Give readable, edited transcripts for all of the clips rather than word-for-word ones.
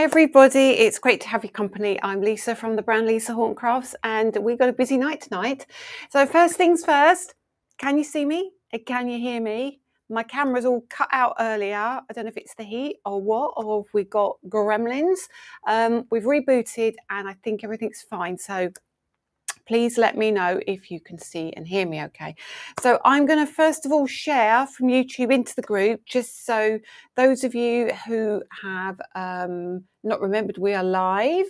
everybody, it's great to have your company. I'm Lisa from the brand Lisa Horton Crafts, and we've got a busy night tonight. So first things first, can you see me? Can you hear me? My camera's all cut out earlier. I don't know if it's the heat or what, or if we got gremlins. We've rebooted and I think everything's fine. So please let me know if you can see and hear me okay. So I'm going to first of all share from YouTube into the group, just so those of you who have not remembered we are live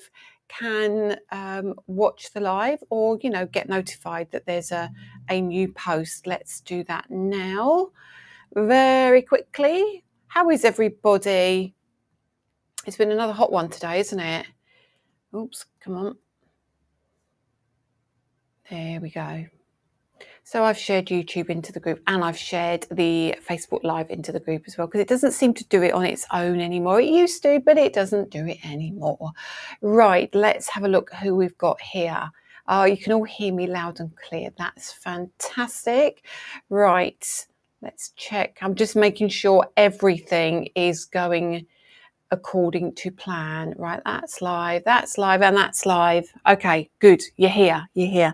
can watch the live, or get notified that there's a new post. Let's do that now very quickly. How is everybody? It's been another hot one today, isn't it? Oops, come on. There we go. So I've shared YouTube into the group, and I've shared the Facebook Live into the group as well, because it doesn't seem to do it on its own anymore. It used to, but it doesn't do it anymore. Right, let's have a look who we've got here. Oh, you can all hear me loud and clear. That's fantastic. Right, let's check. I'm just making sure everything is going according to plan. Right, that's live, and that's live. Okay, good. You're here.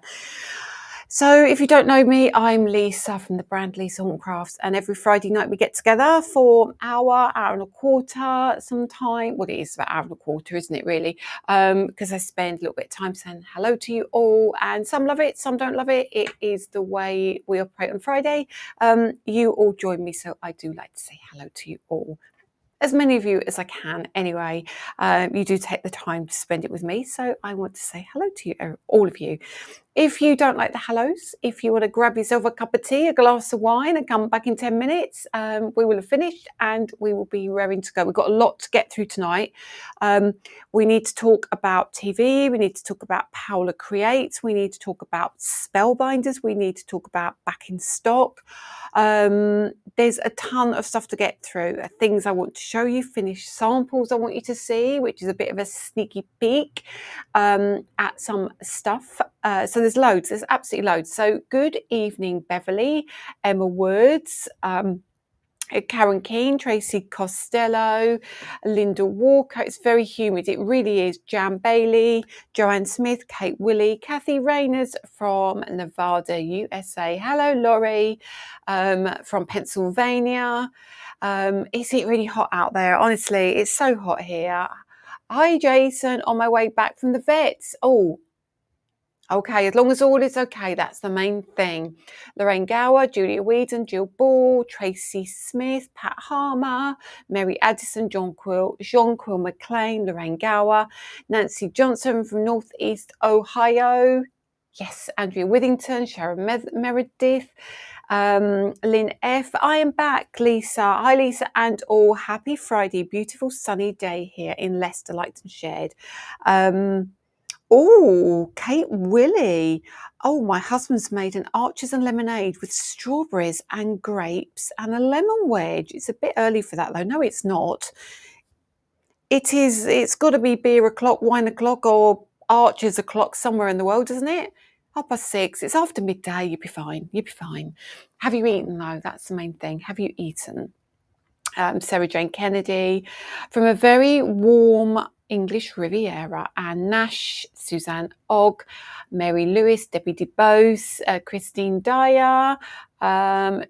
So if you don't know me, I'm Lisa from the brand Lisa Horton Crafts, and every Friday night we get together for an hour and a quarter sometime. Well, it is about an hour and a quarter, isn't it, really? Because I spend a little bit of time saying hello to you all, and some love it, some don't love it. It is the way we operate on Friday. You all join me, so I do like to say hello to you all. As many of you as I can anyway. You do take the time to spend it with me, so I want to say hello to you, all of you. If you don't like the hellos, if you want to grab yourself a cup of tea, a glass of wine, and come back in 10 minutes, we will have finished and we will be raring to go. We've got a lot to get through tonight. We need to talk about TV. We need to talk about Paula Creates. We need to talk about Spellbinders. We need to talk about back in stock. There's a ton of stuff to get through. Things I want to show you, finished samples I want you to see, which is a bit of a sneaky peek at some stuff. So there's loads, there's absolutely loads. So good evening, Beverly, Emma Woods, Karen Keane, Tracy Costello, Linda Walker. It's very humid. It really is. Jan Bailey, Joanne Smith, Kate Willie, Kathy Rayners from Nevada, USA. Hello, Laurie from Pennsylvania. Is it really hot out there? Honestly, it's so hot here. Hi, Jason, on my way back from the vets. Oh, okay, as long as all is okay, that's the main thing. Lorraine Gower, Julia Whedon, Jill Ball, Tracy Smith, Pat Harmer, Mary Addison, Jean-Quill McLean, Lorraine Gower, Nancy Johnson from Northeast Ohio. Yes, Andrea Withington, Sharon Meredith, Lynn F. I am back, Lisa. Hi, Lisa, and all. Happy Friday. Beautiful sunny day here in Leicester, Leighton Shared. Oh, Kate Willie. Oh, my husband's made an Archers and lemonade with strawberries and grapes and a lemon wedge. It's a bit early for that, though. No, it's not. It is. It's got to be beer o'clock, wine o'clock, or Archers o'clock somewhere in the world, doesn't it? 6:30. It's after midday. You'll be fine. You'll be fine. Have you eaten, though? That's the main thing. Have you eaten? Sarah Jane Kennedy, from a very warm English Riviera, Anne Nash, Suzanne Ogg, Mary Lewis, Debbie DeBose, Christine Dyer,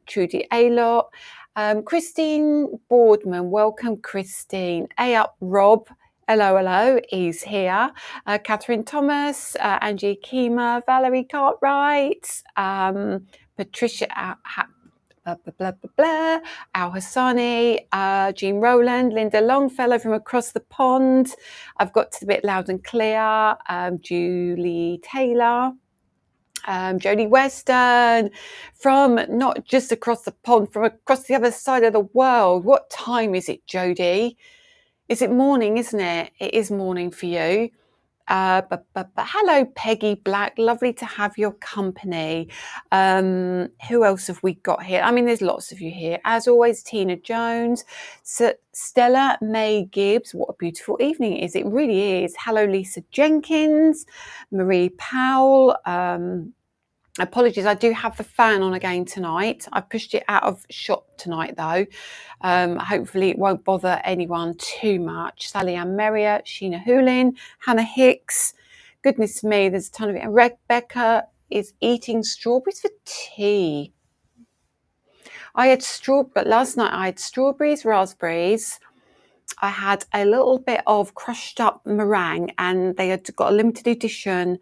Trudy Aylott, Christine Boardman. Welcome, Christine. Up, Rob. Hello, he's here. Catherine Thomas, Angie Keema, Valerie Cartwright, Patricia Al Hassani, Jean Rowland, Linda Longfellow from across the pond. I've got to the bit loud and clear. Julie Taylor, Jodie Weston, from not just across the pond, from across the other side of the world. What time is it, Jodie? Is it morning, isn't it? It is morning for you. But hello, Peggy Black. Lovely to have your company. Who else have we got here? I mean, there's lots of you here. As always, Tina Jones, Stella May Gibbs. What a beautiful evening it is. It really is. Hello, Lisa Jenkins, Marie Powell, Apologies, I do have the fan on again tonight. I pushed it out of shot tonight though. Hopefully it won't bother anyone too much. Sally Ann Merrier, Sheena Hoolin, Hannah Hicks. Goodness me, there's a ton of it. Rebecca is eating strawberries for tea. But last night I had strawberries, raspberries. I had a little bit of crushed up meringue, and they had got a limited edition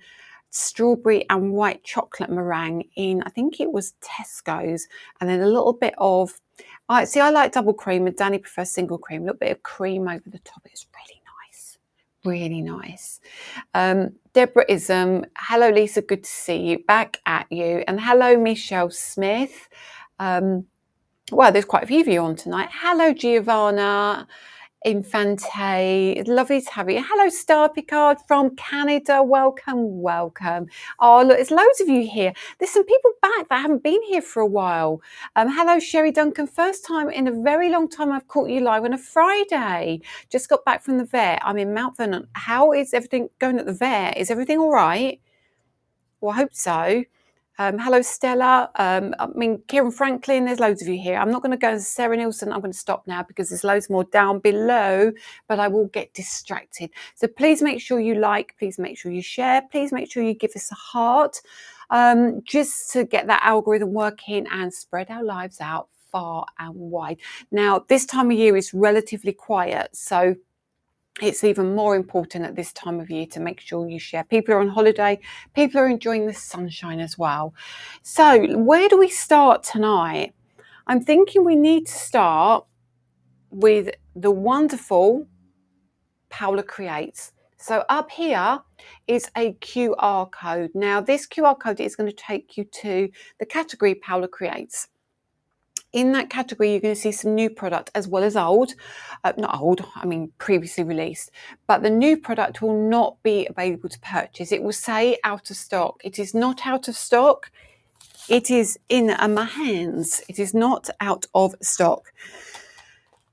strawberry and white chocolate meringue in, I think it was Tesco's, and then a little bit of, I like double cream and Danny prefers single cream, a little bit of cream over the top. It's really nice. Deborah Ism, hello Lisa, good to see you, back at you, and hello Michelle Smith. Well, there's quite a few of you on tonight. Hello Giovanna Infante, lovely to have you. Hello Star Picard from Canada, welcome. Oh look, there's loads of you here. There's some people back that haven't been here for a while. Hello Sherry Duncan, first time in a very long time I've caught you live on a Friday. Just got back from the vet. I'm in Mount Vernon. How is everything going at the vet? Is everything all right? Well, I hope so. Hello, Stella. Kieran Franklin, there's loads of you here. I'm not going to go to Sarah Nielsen. I'm going to stop now because there's loads more down below, but I will get distracted. So please make sure you like, please make sure you share, please make sure you give us a heart, just to get that algorithm working and spread our lives out far and wide. Now, this time of year is relatively quiet, so it's even more important at this time of year to make sure you share. People are on holiday, people are enjoying the sunshine as well. So where do we start tonight? I'm thinking we need to start with the wonderful Paula Creates. So up here is a QR code. Now this QR code is going to take you to the category Paula Creates. In that category, you're going to see some new product as well as old. Not old, I mean previously released. But the new product will not be available to purchase. It will say out of stock. It is not out of stock. It is in my hands. It is not out of stock.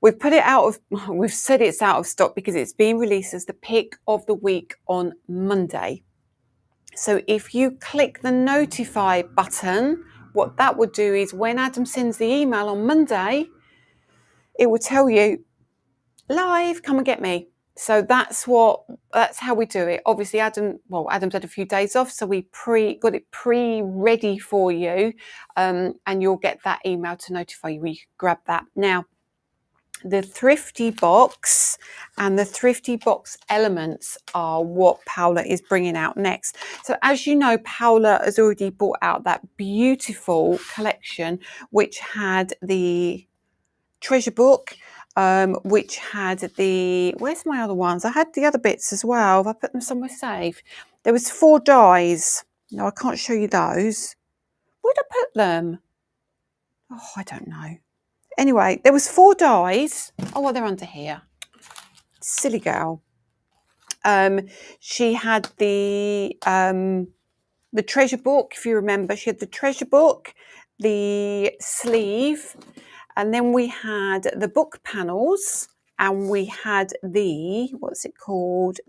We've said it's out of stock because it's being released as the pick of the week on Monday. So if you click the notify button, what that would do is when Adam sends the email on Monday, it will tell you, live, come and get me. So that's how we do it. Obviously, Adam's had a few days off, so we got it pre-ready for you, and you'll get that email to notify you when you can grab that. Now, the thrifty box and the thrifty box elements are what Paula is bringing out next. So as you know, Paula has already brought out that beautiful collection which had the treasure book, which had the, where's my other ones? I had the other bits as well. Have I put them somewhere safe? There was 4 dies. No, I can't show you those. Where did I put them? Oh, I don't know. Anyway, there was 4 dies. Oh, well, they're under here. Silly girl. She had the treasure book, if you remember. She had the treasure book, the sleeve, and then we had the book panels, and we had the,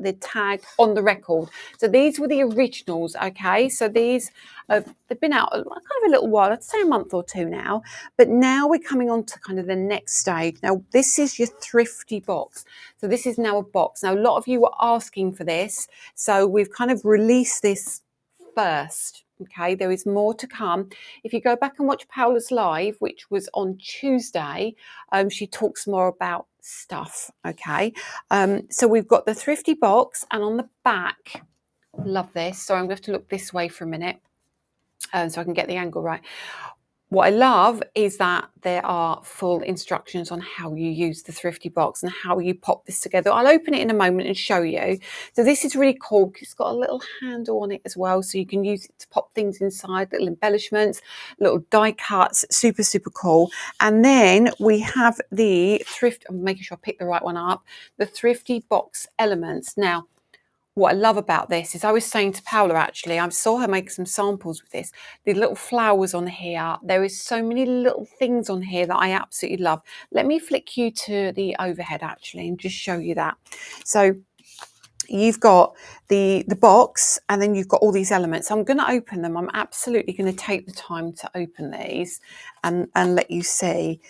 the tag on the record. So these were the originals, okay? So these, they've been out kind of a little while, I'd say a month or 2 now, but now we're coming on to kind of the next stage. Now, this is your thrifty box. So this is now a box. Now, a lot of you were asking for this, so we've kind of released this first. Okay, there is more to come. If you go back and watch Paula's live, which was on Tuesday, she talks more about stuff. Okay, so we've got the thrifty box, and on the back, love this. So I'm going to have to look this way for a minute, so I can get the angle right. What I love is that there are full instructions on how you use the thrifty box and how you pop this together. I'll open it in a moment and show you. So this is really cool because it's got a little handle on it as well, so you can use it to pop things inside, little embellishments, little die cuts, super, super cool. And then we have the I'm making sure I pick the right one up, the thrifty box elements. Now, what I love about this is, I was saying to Paula, actually, I saw her make some samples with this, the little flowers on here. There is so many little things on here that I absolutely love. Let me flick you to the overhead, actually, and just show you that. So you've got the box, and then you've got all these elements. I'm going to open them. I'm absolutely going to take the time to open these and let you see.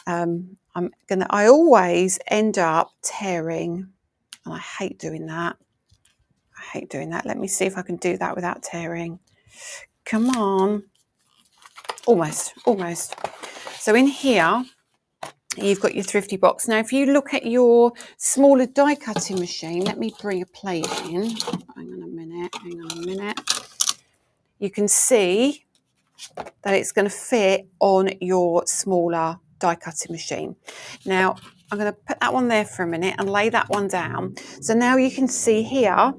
I always end up tearing, and I hate doing that. Let me see if I can do that without tearing. Come on. Almost. So in here, you've got your thrifty box. Now, if you look at your smaller die cutting machine, let me bring a plate in. Hang on a minute. You can see that it's going to fit on your smaller die cutting machine. Now, I'm going to put that one there for a minute and lay that one down. So now you can see here,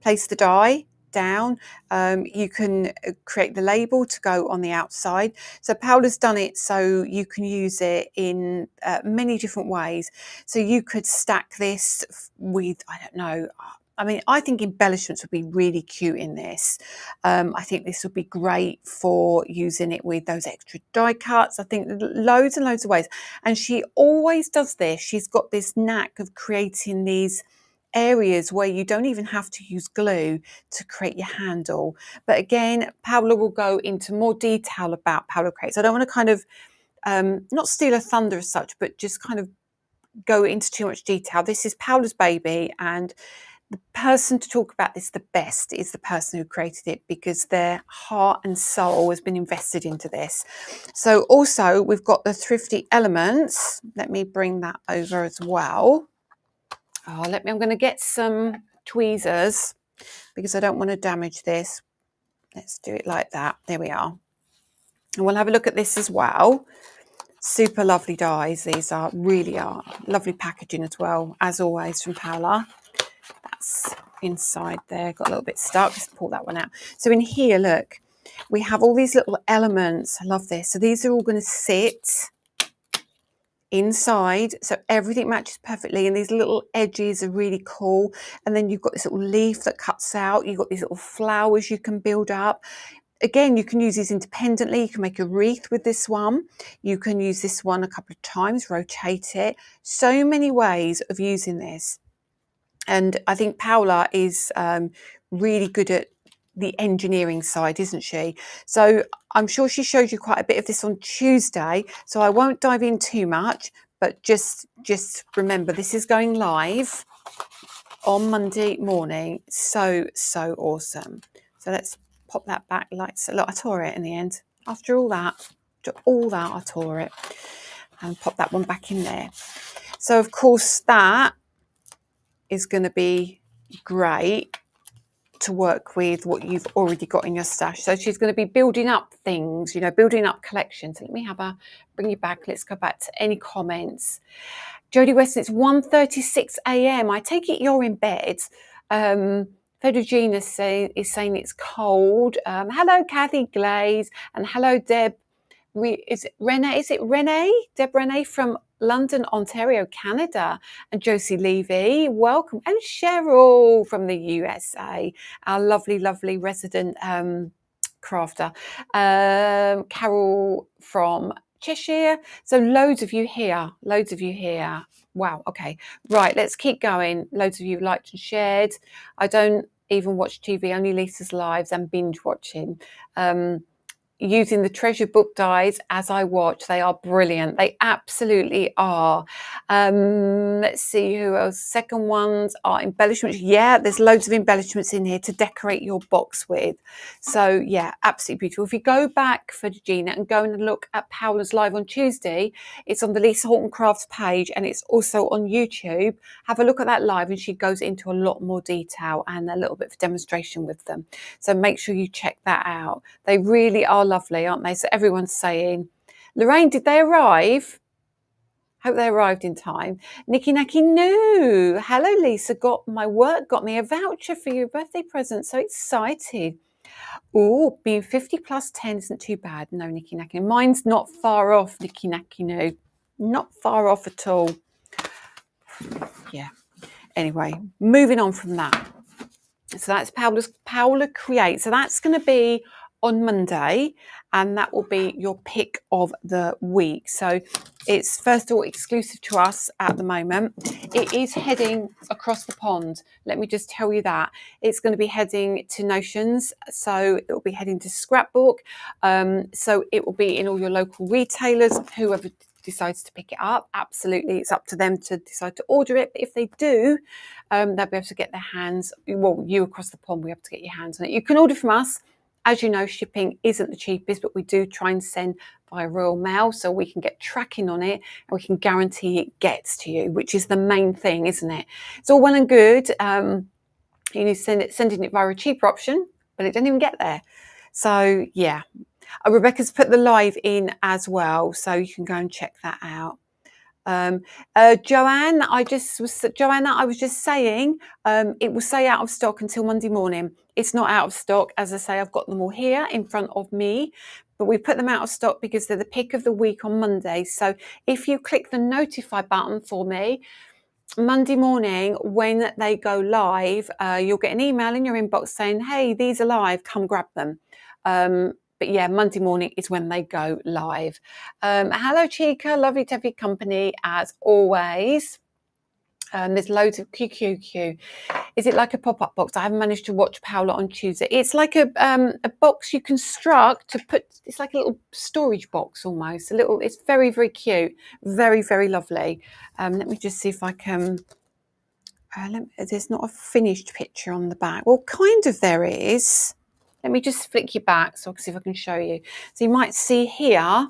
place the die down. You can create the label to go on the outside. So Paula's done it so you can use it in many different ways. So you could stack this with, I don't know, I mean, I think embellishments would be really cute in this. I think this would be great for using it with those extra die cuts. I think loads and loads of ways. And she always does this. She's got this knack of creating these areas where you don't even have to use glue to create your handle. But again, Paula will go into more detail about Paula Creates. I don't want to kind of not steal her thunder as such, but just kind of go into too much detail. This is Paula's baby, and the person to talk about this the best is the person who created it, because their heart and soul has been invested into this. So also we've got the thrifty elements. Let me bring that over as well. I'm going to get some tweezers because I don't want to damage this. Let's do it like that. There we are. And we'll have a look at this as well. Super lovely dies. These really are lovely packaging as well, as always, from Paula. That's inside there. Got a little bit stuck. Just pull that one out. So in here, look, we have all these little elements. I love this. So these are all going to sit inside, so everything matches perfectly, and these little edges are really cool. And then you've got this little leaf that cuts out. You've got these little flowers you can build up. Again, you can use these independently. You can make a wreath with this one. You can use this one a couple of times, rotate it. So many ways of using this. And I think Paula is really good at the engineering side, isn't she? So I'm sure she showed you quite a bit of this on Tuesday, so I won't dive in too much, but just remember, this is going live on Monday morning. So awesome. So let's pop that back like so. Look, I tore it in the end. After all that, I tore it, and pop that one back in there. So of course that is going to be great to work with what you've already got in your stash. So she's going to be building up things, building up collections. Let me bring you back. Let's go back to any comments. Jodie Weston, it's 1:36 a.m. I take it you're in bed. Fedogina is saying it's cold. Hello, Kathy Glaze, and hello, Deb. Is it Renee? Deb Renee from London, Ontario, Canada, and Josie Levy, welcome, and Cheryl from the USA, our lovely resident crafter. Carol from Cheshire. So loads of you here. Wow. Okay. Right. Let's keep going. Loads of you liked and shared. I don't even watch TV, only Lisa's lives and binge watching. Using the treasure book dies as I watch. They are brilliant. They absolutely are. Let's see who else. Second ones are embellishments. Yeah, there's loads of embellishments in here to decorate your box with. So yeah, absolutely beautiful. If you go back for Gina and go and look at Paula's live on Tuesday, it's on the Lisa Horton Crafts page, and it's also on YouTube. Have a look at that live, and she goes into a lot more detail and a little bit of demonstration with them. So make sure you check that out. They really are lovely, aren't they? So everyone's saying, Lorraine, did they arrive? Hope they arrived in time. Nikki Naki, no. Hello, Lisa. Got me a voucher for your birthday present. So excited. Oh, being 50 plus 10 isn't too bad. No, Nikki Naki. Mine's not far off, Nikki Naki, no. Not far off at all. Yeah. Anyway, moving on from that. So that's Paula Creates. So that's going to be on Monday, and that will be your pick of the week. So It's first of all exclusive to us at the moment. It is heading across the pond. Let me just tell you that. It's going to be heading to Notions, so it will be heading to Scrapbook. So it will be in all your local retailers, whoever decides to pick it up. Absolutely, it's up to them to decide to order it. But if they do, they'll be able to get their hands, well, you across the pond will be able to get your hands on it. You can order from us. As you know, shipping isn't the cheapest, but we do try and send via Royal Mail so we can get tracking on it and we can guarantee it gets to you, which is the main thing, isn't it? It's all well and good, sending it via a cheaper option, but it doesn't even get there. So yeah, Rebecca's put the live in as well, so you can go and check that out. Joanna, I was just saying, it will say out of stock until Monday morning. It's not out of stock. As I say, I've got them all here in front of me, but we put them out of stock because they're the pick of the week on Monday. So if you click the notify button for me, Monday morning when they go live, you'll get an email in your inbox saying, hey, these are live, come grab them. But yeah, Monday morning is when they go live. Hello, Chica. Lovely to have your company as always. There's loads of QQQ. Is it like a pop-up box? I haven't managed to watch Paula on Tuesday. It's like a box you construct to put. It's like a little storage box almost. It's very, very cute. Very, very lovely. Let me just see if I can. There's not a finished picture on the back. Well, kind of there is. Let me just flick you back so I can see if I can show you. So you might see here,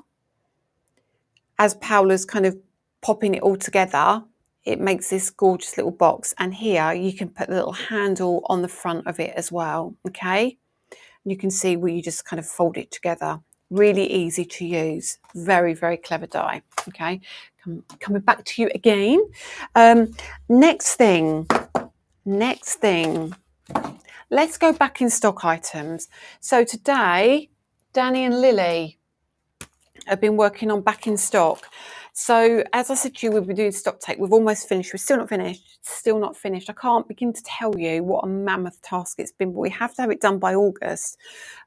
as Paula's kind of popping it all together, it makes this gorgeous little box. And here you can put the little handle on the front of it as well, okay? You can see where you just kind of fold it together. Really easy to use. Very, very clever die, okay? Coming back to you again. Next thing. Let's go back in stock items. So today, Danny and Lily have been working on back in stock. So as I said to you, we've been doing stock take. We've almost finished. We're still not finished. I can't begin to tell you what a mammoth task it's been, but we have to have it done by August.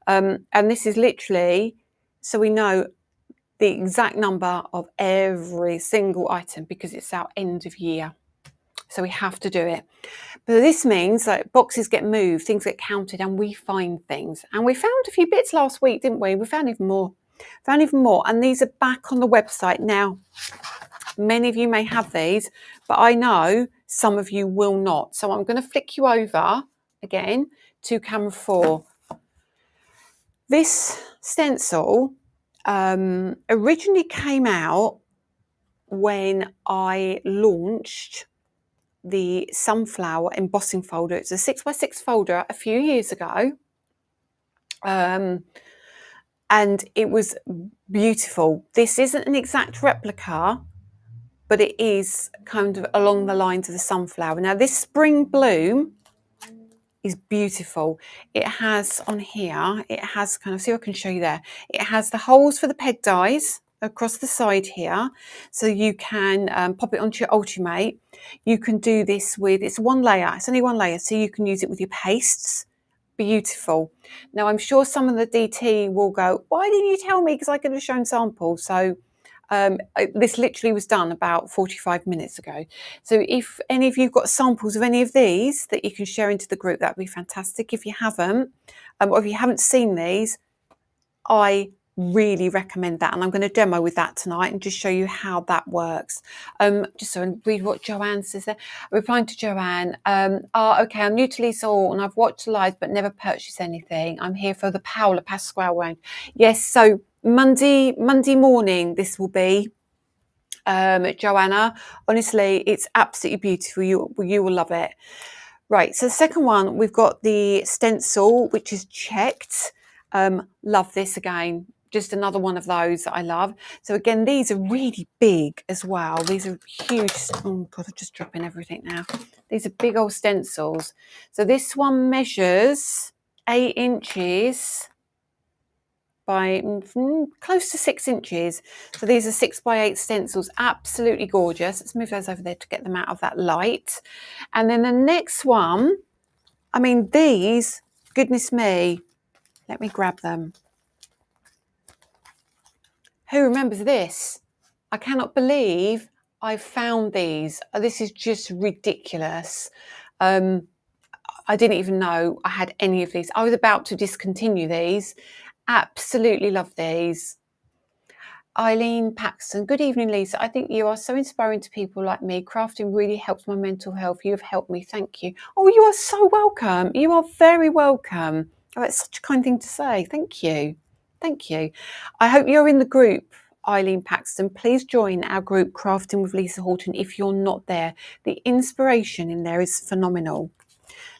And this is literally, so we know the exact number of every single item because it's our end of year. So we have to do it. But this means that boxes get moved, things get counted, and we find things. And we found a few bits last week, didn't we? We found even more. And these are back on the website now. Many of you may have these, but I know some of you will not. So I'm going to flick you over again to camera 4. This stencil originally came out when I launched the sunflower embossing folder. It's a 6x6 folder a few years ago. And it was beautiful. This isn't an exact replica, but it is kind of along the lines of the sunflower. Now this spring bloom is beautiful. It has on here, it has kind of, see if I can show you there. It has the holes for the peg dies across the side here, so you can pop it onto your Ultimate. You can do this with, it's one layer, it's only one layer, so you can use it with your pastes. Beautiful. Now I'm sure some of the DT will go, why didn't you tell me, because I could have shown samples. So this literally was done about 45 minutes ago. So if any of you've got samples of any of these that you can share into the group, that'd be fantastic. If you haven't, or if you haven't seen these, I really recommend that, and I'm going to demo with that tonight and just show you how that works. Just so I read what Joanne says there. Replying to Joanne, okay, I'm new to Lisa Horton. I've watched the live but never purchased anything. I'm here for the Paula Pasquale range. Yes, so Monday morning this will be, Joanna. Honestly, it's absolutely beautiful. You will love it. Right, so the second one, we've got the stencil, which is checked. Love this again. Just another one of those that I love. So again, these are really big as well. These are huge. Oh God, I'm just dropping everything now. These are big old stencils. So this one measures 8 inches by close to 6 inches. So these are 6x8 stencils, absolutely gorgeous. Let's move those over there to get them out of that light. And then the next one, I mean, these, goodness me, let me grab them. Who remembers this? I cannot believe I found these. This is just ridiculous. I didn't even know I had any of these. I was about to discontinue these. Absolutely love these. Eileen Paxton, good evening, Lisa. I think you are so inspiring to people like me. Crafting really helps my mental health. You have helped me. Thank you. Oh, you are so welcome. You are very welcome. Oh, it's such a kind thing to say. Thank you. Thank you. I hope you're in the group, Eileen Paxton. Please join our group, Crafting with Lisa Horton, if you're not there. The inspiration in there is phenomenal.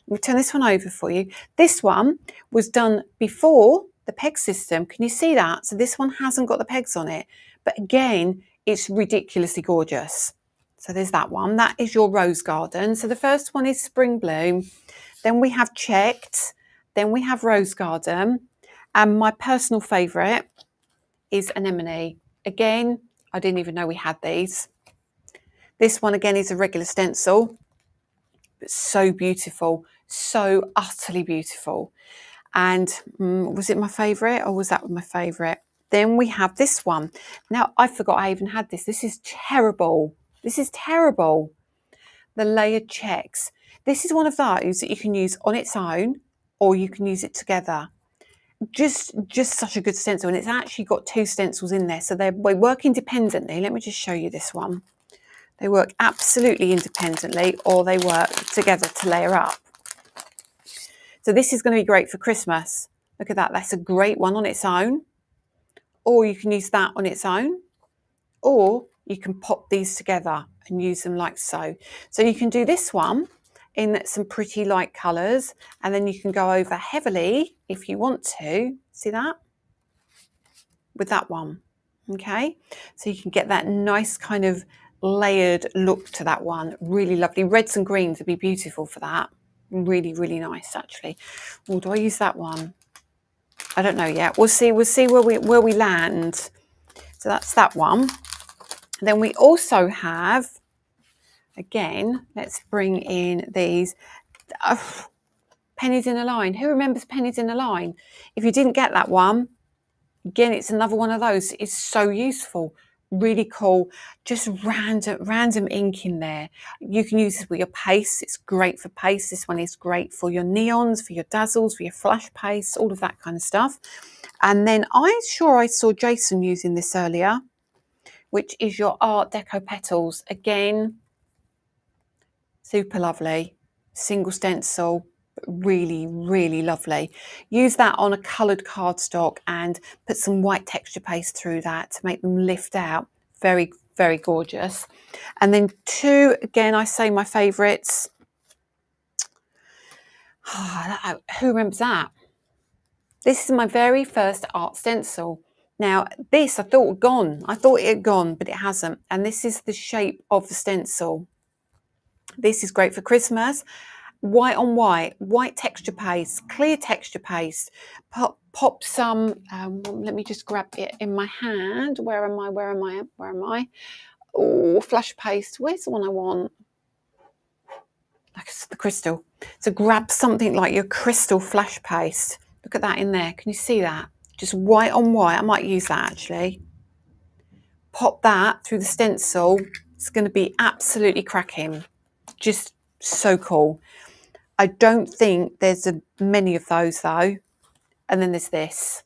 Let me turn this one over for you. This one was done before the peg system. Can you see that? So this one hasn't got the pegs on it. But again, it's ridiculously gorgeous. So there's that one. That is your rose garden. So the first one is spring bloom. Then we have checked. Then we have rose garden. And my personal favourite is anemone. Again, I didn't even know we had these. This one again is a regular stencil. But so beautiful. So utterly beautiful. And was it my favourite or was that my favourite? Then we have this one. Now, I forgot I even had this. This is terrible. This is terrible. The layered checks. This is one of those that you can use on its own or you can use it together. Just such a good stencil. And it's actually got two stencils in there. So they work independently. Let me just show you this one. They work absolutely independently or they work together to layer up. So this is going to be great for Christmas. Look at that. That's a great one on its own. Or you can use that on its own. Or you can pop these together and use them like so. So you can do this one in some pretty light colours. And then you can go over heavily if you want to. See that? With that one. Okay. So you can get that nice kind of layered look to that one. Really lovely. Reds and greens would be beautiful for that. Really, really nice, actually. Oh, do I use that one? I don't know yet. We'll see where we land. So that's that one. Then we also have, again, let's bring in these pennies in a line. Who remembers pennies in a line? If you didn't get that one, again, it's another one of those. It's so useful. Really cool. Just random ink in there. You can use this with your paste. It's great for paste. This one is great for your neons, for your dazzles, for your flash paste, all of that kind of stuff. And then I'm sure I saw Jason using this earlier, which is your Art Deco petals. Again, super lovely. Single stencil. Really, really lovely. Use that on a coloured cardstock and put some white texture paste through that to make them lift out. Very, very gorgeous. And then two, again, I say my favourites. Oh, who remembers that? This is my very first art stencil. Now, this I thought had gone. I thought it had gone, but it hasn't. And this is the shape of the stencil. This is great for Christmas. White on white, white texture paste, clear texture paste. Pop some, let me just grab it in my hand. Where am I? Oh, flash paste. Where's the one I want? Like the crystal. So grab something like your crystal flash paste. Look at that in there. Can you see that? Just white on white. I might use that actually. Pop that through the stencil. It's going to be absolutely cracking. Just so cool. I don't think there's many of those though. And then there's this.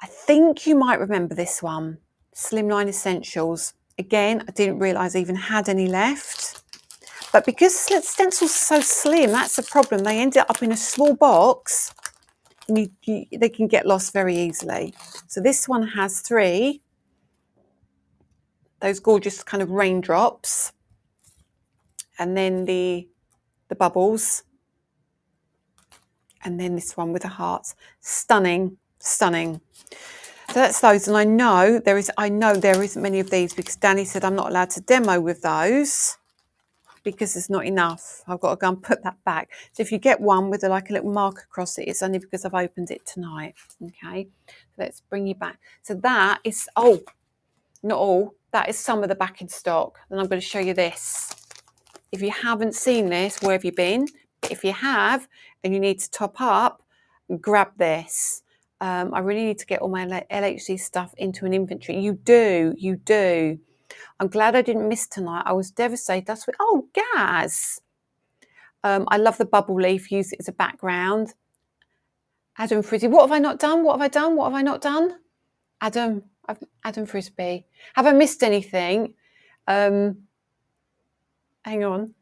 I think you might remember this one. Slimline Essentials. Again, I didn't realise I even had any left. But because stencils are so slim, that's the problem. They end up in a small box and they can get lost very easily. So this one has three. Those gorgeous kind of raindrops. And then the bubbles. And then this one with the hearts. Stunning, stunning. So that's those. And I know there isn't many of these because Danny said I'm not allowed to demo with those because there's not enough. I've got to go and put that back. So if you get one with like a little mark across it, it's only because I've opened it tonight. Okay, let's bring you back. So that is, oh, not all. That is some of the back in stock. And I'm going to show you this. If you haven't seen this, where have you been? If you have and you need to top up, grab this. I really need to get all my LHC stuff into an inventory. You do, you do. I'm glad I didn't miss tonight. I was devastated. That's what, oh, Gaz. I love the bubble leaf. Use it as a background. Adam Frisbee. What have I not done? What have I done? What have I not done? Adam Frisbee. Have I missed anything? Hang on.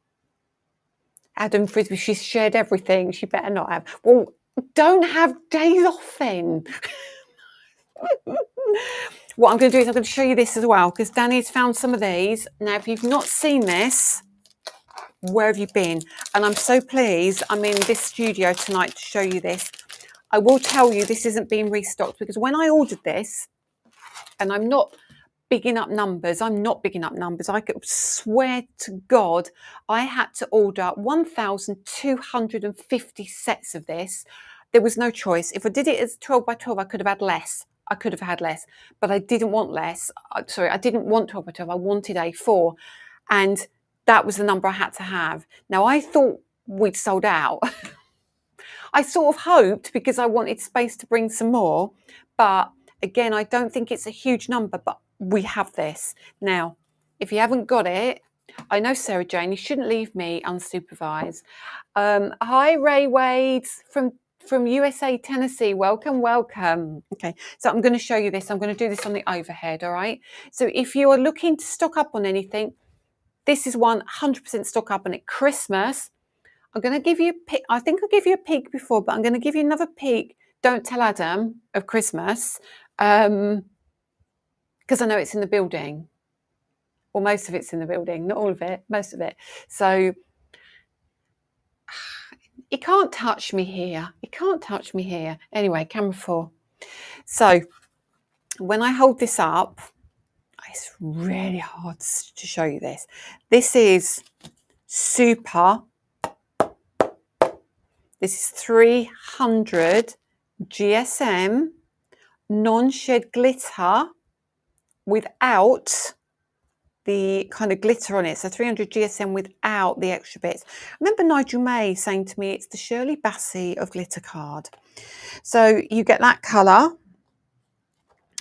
Adam Frisbee, she's shared everything. She better not have. Well, don't have days off then. What I'm going to do is I'm going to show you this as well, because Danny's found some of these. Now, if you've not seen this, where have you been? And I'm so pleased I'm in this studio tonight to show you this. I will tell you this isn't being restocked, because when I ordered this, and I'm not bigging up numbers, I could swear to God I had to order 1,250 sets of this. There was no choice. If I did it as 12 by 12, I could have had less. But I didn't want less. Sorry, I didn't want 12 by 12. I wanted A4. And that was the number I had to have. Now, I thought we'd sold out. I sort of hoped, because I wanted space to bring some more. But again, I don't think it's a huge number, but we have this. Now, if you haven't got it, I know Sarah Jane, you shouldn't leave me unsupervised. Hi, Ray Wade from USA, Tennessee. Welcome, welcome. Okay, so I'm going to show you this. I'm going to do this on the overhead, all right? So if you are looking to stock up on anything, this is 100% stock up on it. Christmas, I'm going to give you a peek. I think I'll give you a peek before, but I'm going to give you another peek. Don't tell Adam of Christmas, because I know it's in the building. Well, most of it's in the building, not all of it, most of it. So you can't touch me here. You can't touch me here. Anyway, camera 4. So when I hold this up, it's really hard to show you this. This is super. This is 300 GSM non-shed glitter without the kind of glitter on it. So 300 GSM without the extra bits. I remember Nigel May saying to me, it's the Shirley Bassey of glitter card. So you get that colour.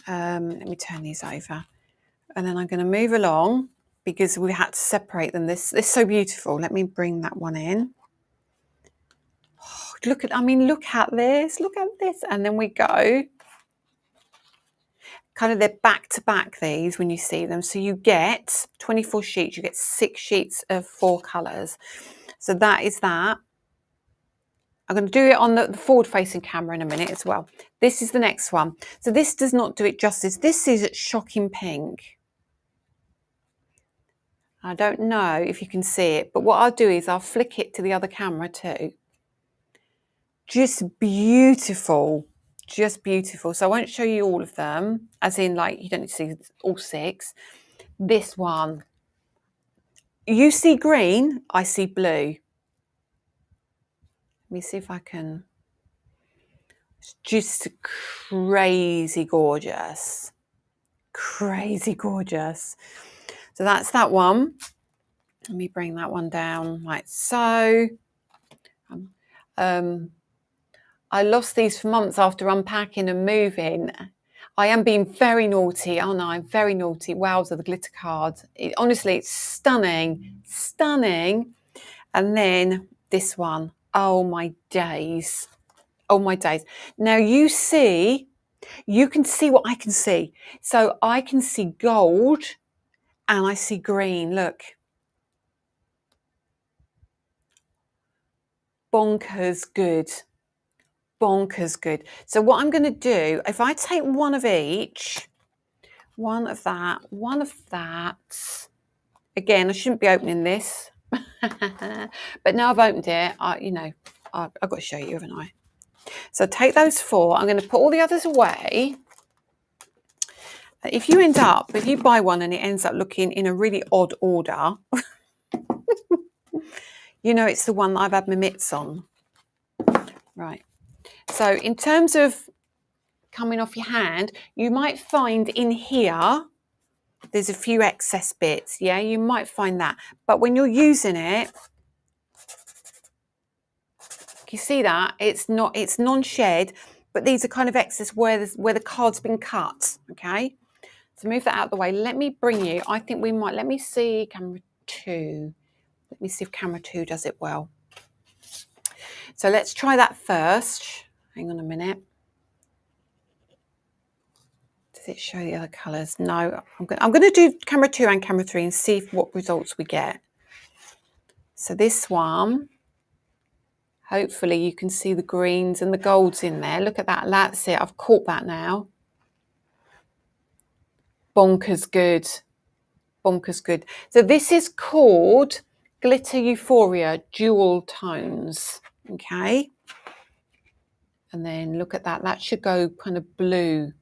Let me turn these over. And then I'm going to move along, because we had to separate them. This is so beautiful. Let me bring that one in. Oh, look at this. Look at this. And then we go. Kind of they're back to back, these, when you see them. So you get 24 sheets. You get 6 sheets of 4 colours. So that is that. I'm going to do it on the forward-facing camera in a minute as well. This is the next one. So this does not do it justice. This is shocking pink. I don't know if you can see it, but what I'll do is I'll flick it to the other camera too. Just beautiful. Just beautiful. So I won't show you all of them, as in, like, you don't need to see all 6. This one, you see green, I see blue. Let me see if I can. It's just crazy gorgeous. Crazy gorgeous. So that's that one. Let me bring that one down like so. I lost these for months after unpacking and moving. I am being very naughty. Oh no, I'm very naughty. Wowza, the glitter card. Honestly, it's stunning. Stunning. And then this one. Oh my days. Oh my days. Now you can see what I can see. So I can see gold and I see green. Look. Bonkers good. Bonkers good. So what I'm going to do, if I take one of each, one of that, again, I shouldn't be opening this, but now I've opened it, I've got to show you, haven't I? So take those 4. I'm going to put all the others away. If you buy one and it ends up looking in a really odd order, you know it's the one that I've had my mitts on. Right. So in terms of coming off your hand, you might find in here, there's a few excess bits. Yeah, you might find that. But when you're using it, you see that? It's non-shed, but these are kind of excess where the card's been cut, okay? So move that out of the way. Let me bring you, I think we might, let me see camera 2. Let me see if camera 2 does it well. So let's try that first. Hang on a minute. Does it show the other colours? No, I'm going to do camera 2 and camera 3 and see what results we get. So this one, hopefully you can see the greens and the golds in there. Look at that. That's it. I've caught that now. Bonkers good. Bonkers good. So this is called Glitter Euphoria Dual Tones. Okay. And then look at that. That should go kind of blue.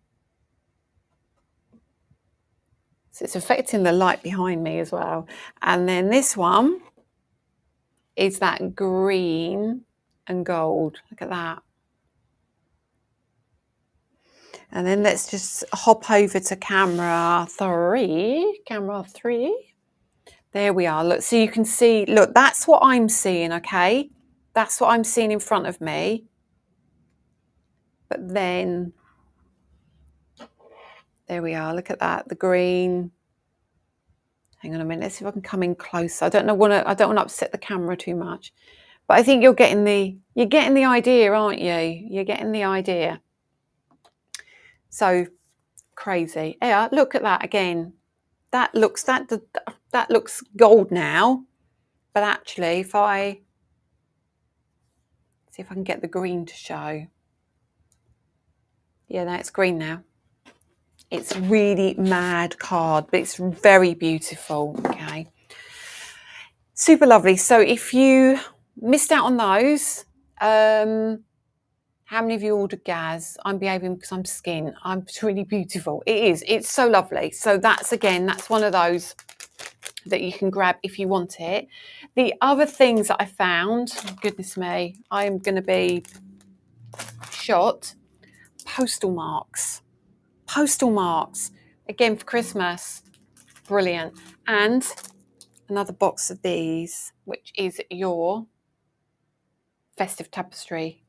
So it's affecting the light behind me as well. And then this one is that green and gold. Look at that. And then let's just hop over to camera 3. Camera 3. There we are. Look, so you can see, look, that's what I'm seeing, okay? That's what I'm seeing in front of me. But then, there we are. Look at that, the green. Hang on a minute. Let's see if I can come in closer. I don't want to upset the camera too much. But I think you're getting the idea, aren't you? You're getting the idea. So crazy. Yeah, look at that again. That looks gold now. But actually, if I see if I can get the green to show. Yeah, that's green now. It's really mad card, but it's very beautiful. Okay. Super lovely. So if you missed out on those, how many of you ordered Gaz? I'm behaving because I'm skin. It's really beautiful. It is. It's so lovely. So that's one of those that you can grab if you want it. The other things that I found, goodness me, I'm going to be shot. Postal marks. Postal marks. Again for Christmas. Brilliant. And another box of these, which is your festive tapestry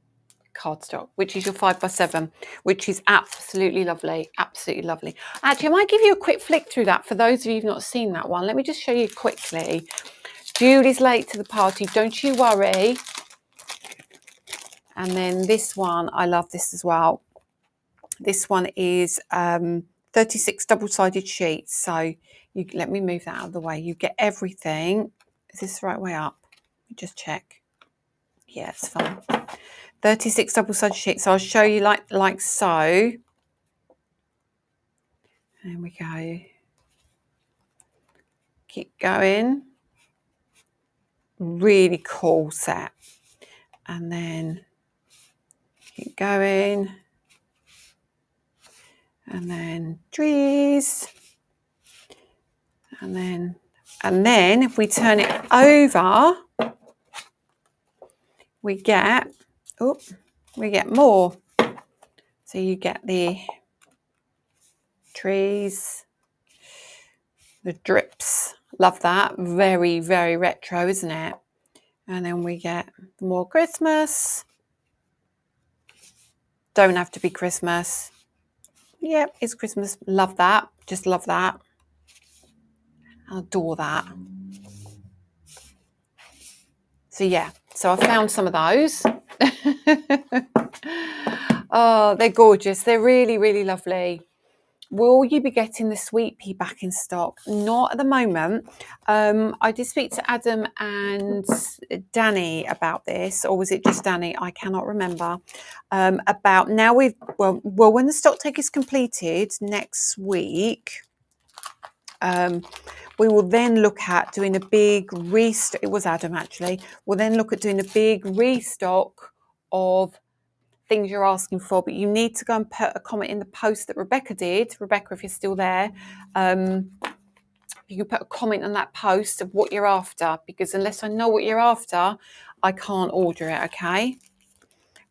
cardstock, which is your 5x7, which is absolutely lovely. Absolutely lovely. Actually, I might give you a quick flick through that for those of you who've not seen that one. Let me just show you quickly. Julie's late to the party. Don't you worry. And then this one, I love this as well. This one is 36 double-sided sheets. So you let me move that out of the way. You get everything. Is this the right way up? Let me just check. Yeah, it's fine. 36 double-sided sheets. So I'll show you like so. There we go. Keep going. Really cool set. And then keep going. And then trees. And then if we turn it over, we get more. So you get the trees, the drips. Love that. Very, very retro, isn't it? And then we get more Christmas. Don't have to be Christmas. Yep, it's Christmas. Love that. Just love that. I adore that. So yeah, so I found some of those. Oh, they're gorgeous. They're really, really lovely. Will you be getting the Sweet Pea back in stock? Not at the moment. I did speak to Adam and Danny about this, or was it just Danny? I cannot remember. About now well, when the stock take is completed next week, we will then look at doing a big restock. It was Adam actually. We'll then look at doing a big restock of things you're asking for, but you need to go and put a comment in the post that Rebecca did. Rebecca, if you're still there, you can put a comment on that post of what you're after, because unless I know what you're after, I can't order it, okay?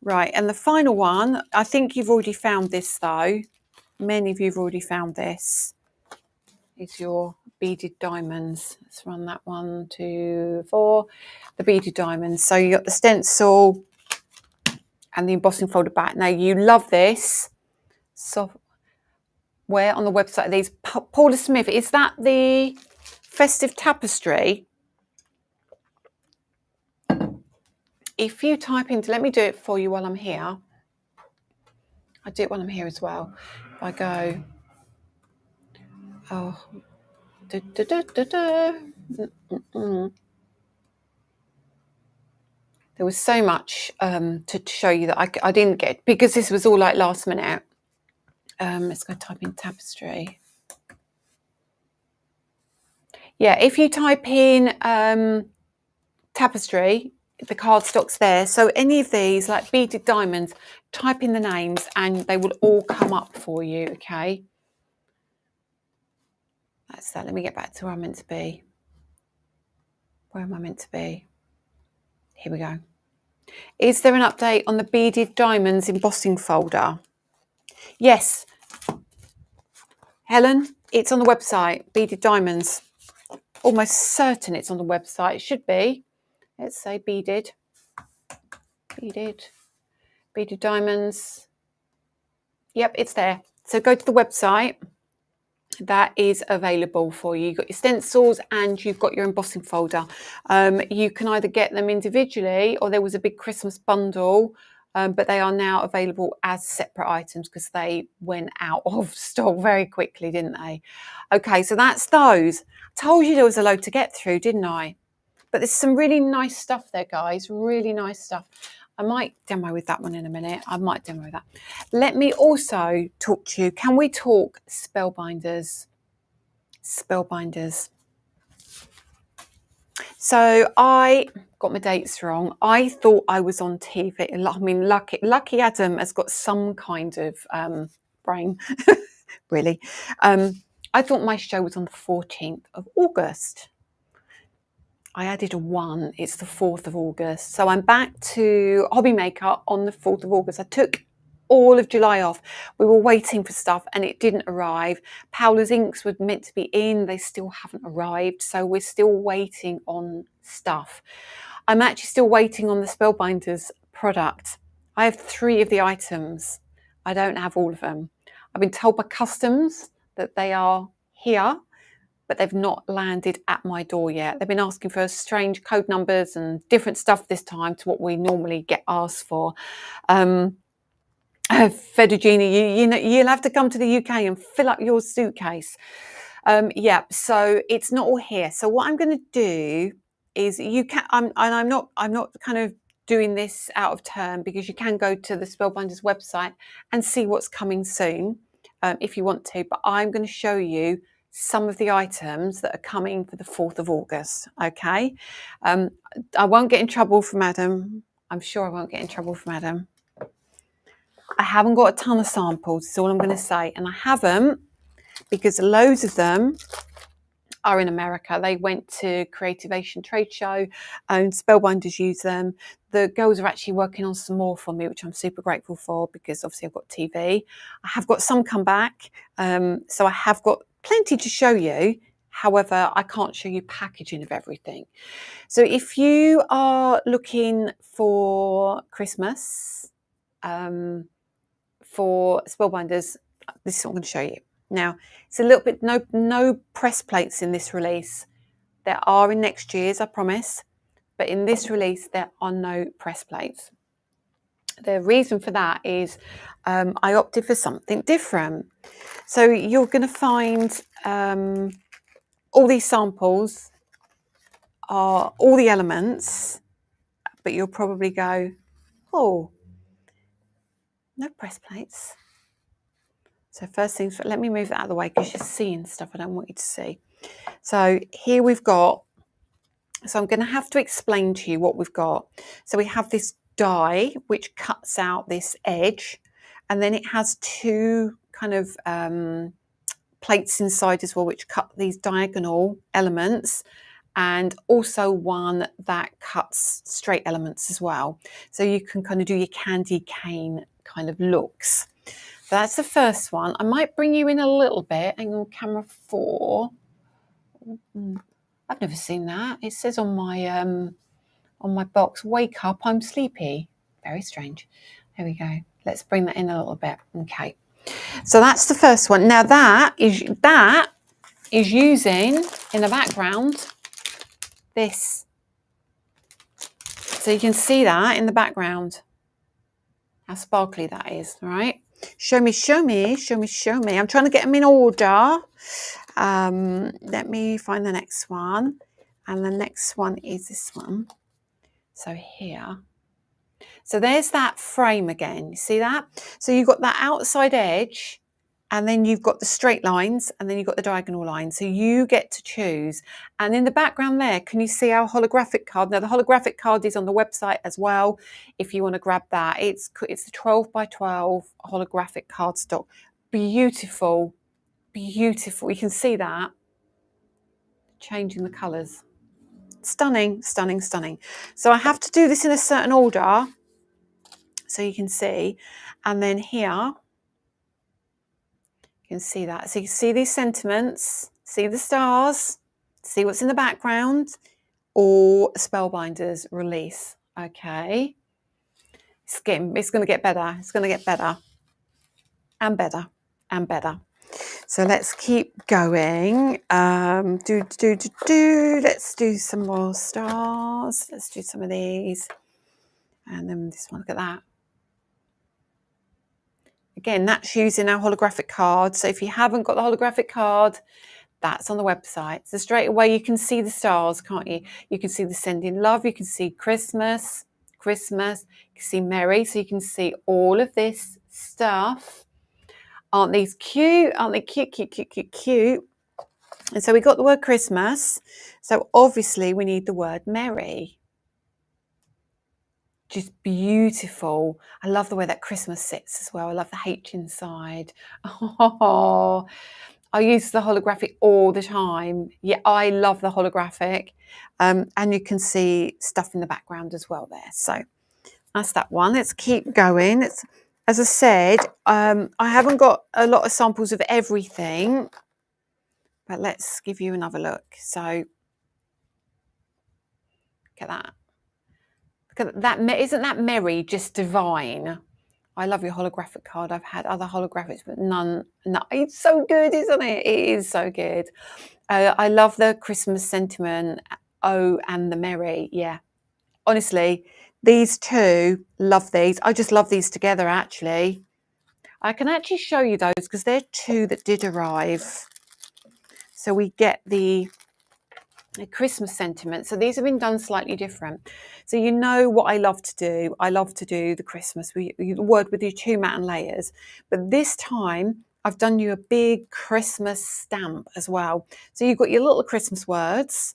Right, and the final one, I think you've already found this though. Many of you have already found this. It's your beaded diamonds. Let's run that 1, 2, 4. The beaded diamonds. So you got the stencil and the embossing folder back. Now, you love this software on the website. These Paula Smith, is that the festive tapestry? If you type into, let me do it for you while I'm here. I do it while I'm here as well. If I go, oh, there was so much to show you that I didn't get, because this was all like last minute. Let's go type in tapestry. Yeah, if you type in tapestry, the cardstock's there. So any of these, like beaded diamonds, type in the names and they will all come up for you, okay? That's that. Let me get back to where I'm meant to be. Where am I meant to be? Here we go. Is there an update on the beaded diamonds embossing folder? Yes. Helen, it's on the website, beaded diamonds. Almost certain it's on the website. It should be. Let's say beaded. Beaded diamonds. Yep, it's there. So go to the website. That is available for you. You've got your stencils and you've got your embossing folder. You can either get them individually, or there was a big Christmas bundle, but they are now available as separate items because they went out of stock very quickly, didn't they? Okay, so that's those. Told you there was a load to get through, didn't I? But there's some really nice stuff there, guys. Really nice stuff. I might demo with that one in a minute. I might demo that. Let me also talk to you. Can we talk Spellbinders? Spellbinders. So I got my dates wrong. I thought I was on TV. I mean, lucky Adam has got some kind of brain, really. I thought my show was on the 14th of August. I added a 1. It's the 4th of August. So I'm back to Hobby Maker on the 4th of August. I took all of July off. We were waiting for stuff and it didn't arrive. Paula's inks were meant to be in. They still haven't arrived. So we're still waiting on stuff. I'm actually still waiting on the Spellbinders product. I have 3 of the items. I don't have all of them. I've been told by customs that they are here, but they've not landed at my door yet. They've been asking for strange code numbers and different stuff this time to what we normally get asked for. Fedugini, you know, you'll have to come to the UK and fill up your suitcase. Yeah, so it's not all here. So what I'm going to do is I'm not kind of doing this out of turn, because you can go to the Spellbinders website and see what's coming soon if you want to. But I'm going to show you some of the items that are coming for the 4th of August, okay? I won't get in trouble from Adam. I'm sure I won't get in trouble from Adam. I haven't got a ton of samples, is all I'm going to say. And I haven't, because loads of them are in America. They went to Creativation Trade Show and Spellbinders use them. The girls are actually working on some more for me, which I'm super grateful for, because obviously I've got TV. I have got some come back. So I have got plenty to show you. However, I can't show you packaging of everything. So if you are looking for Christmas, for Spellbinders, this is what I'm going to show you. Now, it's a little bit, no press plates in this release. There are in next year's, I promise. But in this release, there are no press plates. The reason for that is I opted for something different. So you're going to find all these samples are all the elements, but you'll probably go, oh, no press plates. So first things, let me move that out of the way because you're seeing stuff I don't want you to see. So here we've got, so I'm going to have to explain to you what we've got. So we have this die which cuts out this edge, and then it has 2 kind of plates inside as well, which cut these diagonal elements, and also one that cuts straight elements as well. So you can kind of do your candy cane kind of looks. So that's the first one. I might bring you in a little bit. Hang on, camera 4. I've never seen that. It says on my box, wake up, I'm sleepy. Very strange. There we go. Let's bring that in a little bit. Okay. So that's the first one. Now that is using in the background this. So you can see that in the background. How sparkly that is, right? Show me, show me, show me, show me. I'm trying to get them in order. Let me find the next one. And the next one is this one. So here. So there's that frame again. You see that? So you've got that outside edge, and then you've got the straight lines, and then you've got the diagonal lines. So you get to choose. And in the background there, can you see our holographic card? Now the holographic card is on the website as well. If you want to grab that, it's the 12 by 12 holographic cardstock. Beautiful, beautiful. You can see that changing the colours. Stunning, stunning, stunning. So I have to do this in a certain order, so you can see. And then here, you can see that. So you can see these sentiments, see the stars, see what's in the background, or Spellbinders release. Okay. It's going to get better. It's going to get better and better and better. So let's keep going. Let's do some more stars. Let's do some of these. And then this one, look at that. Again, that's using our holographic card. So if you haven't got the holographic card, that's on the website. So straight away you can see the stars, can't you? You can see the sending love. You can see Christmas. You can see Merry. So you can see all of this stuff. Aren't these cute? Aren't they cute, cute, cute, cute, cute? And so we got the word Christmas. So obviously we need the word Merry. Just beautiful. I love the way that Christmas sits as well. I love the H inside. Oh, I use the holographic all the time. Yeah, I love the holographic. And you can see stuff in the background as well there. So that's that one. Let's keep going. As I said, I haven't got a lot of samples of everything, but let's give you another look. So look at that. Look at that. Isn't that Merry just divine? I love your holographic card. I've had other holographics, but none. No, it's so good, isn't it? It is so good. I love the Christmas sentiment. Oh, and the Merry. Yeah. Honestly, these two, love these. I just love these together, actually. I can actually show you those because they're two that did arrive. So we get the Christmas sentiment. So these have been done slightly different. So you know what I love to do. I love to do the Christmas word with your 2 matte layers. But this time I've done you a big Christmas stamp as well. So you've got your little Christmas words.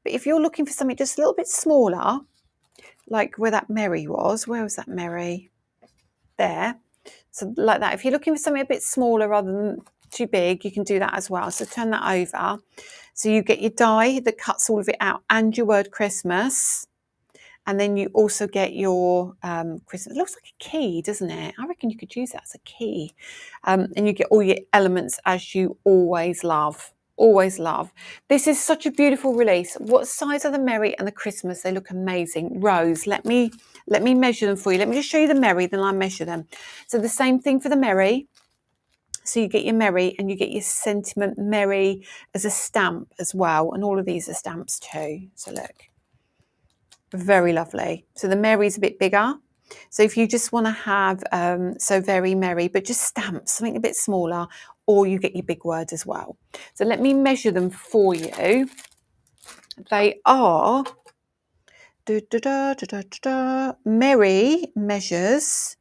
But if you're looking for something just a little bit smaller, like where that Merry was, where was that Merry? There. So like that. If you're looking for something a bit smaller rather than too big, you can do that as well. So turn that over. So you get your die that cuts all of it out and your word Christmas. And then you also get your Christmas. It looks like a key, doesn't it? I reckon you could use that as a key. And you get all your elements as you always love. Always love. This is such a beautiful release. What size are the Merry and the Christmas? They look amazing. Rose, let me measure them for you. Let me just show you the Merry, then I'll measure them. So the same thing for the Merry. So you get your Merry and you get your sentiment Merry as a stamp as well. And all of these are stamps too. So look, very lovely. So the Merry is a bit bigger. So if you just want to have so very Merry, but just stamps, something a bit smaller, or you get your big word as well. So let me measure them for you. They are, Merry measures,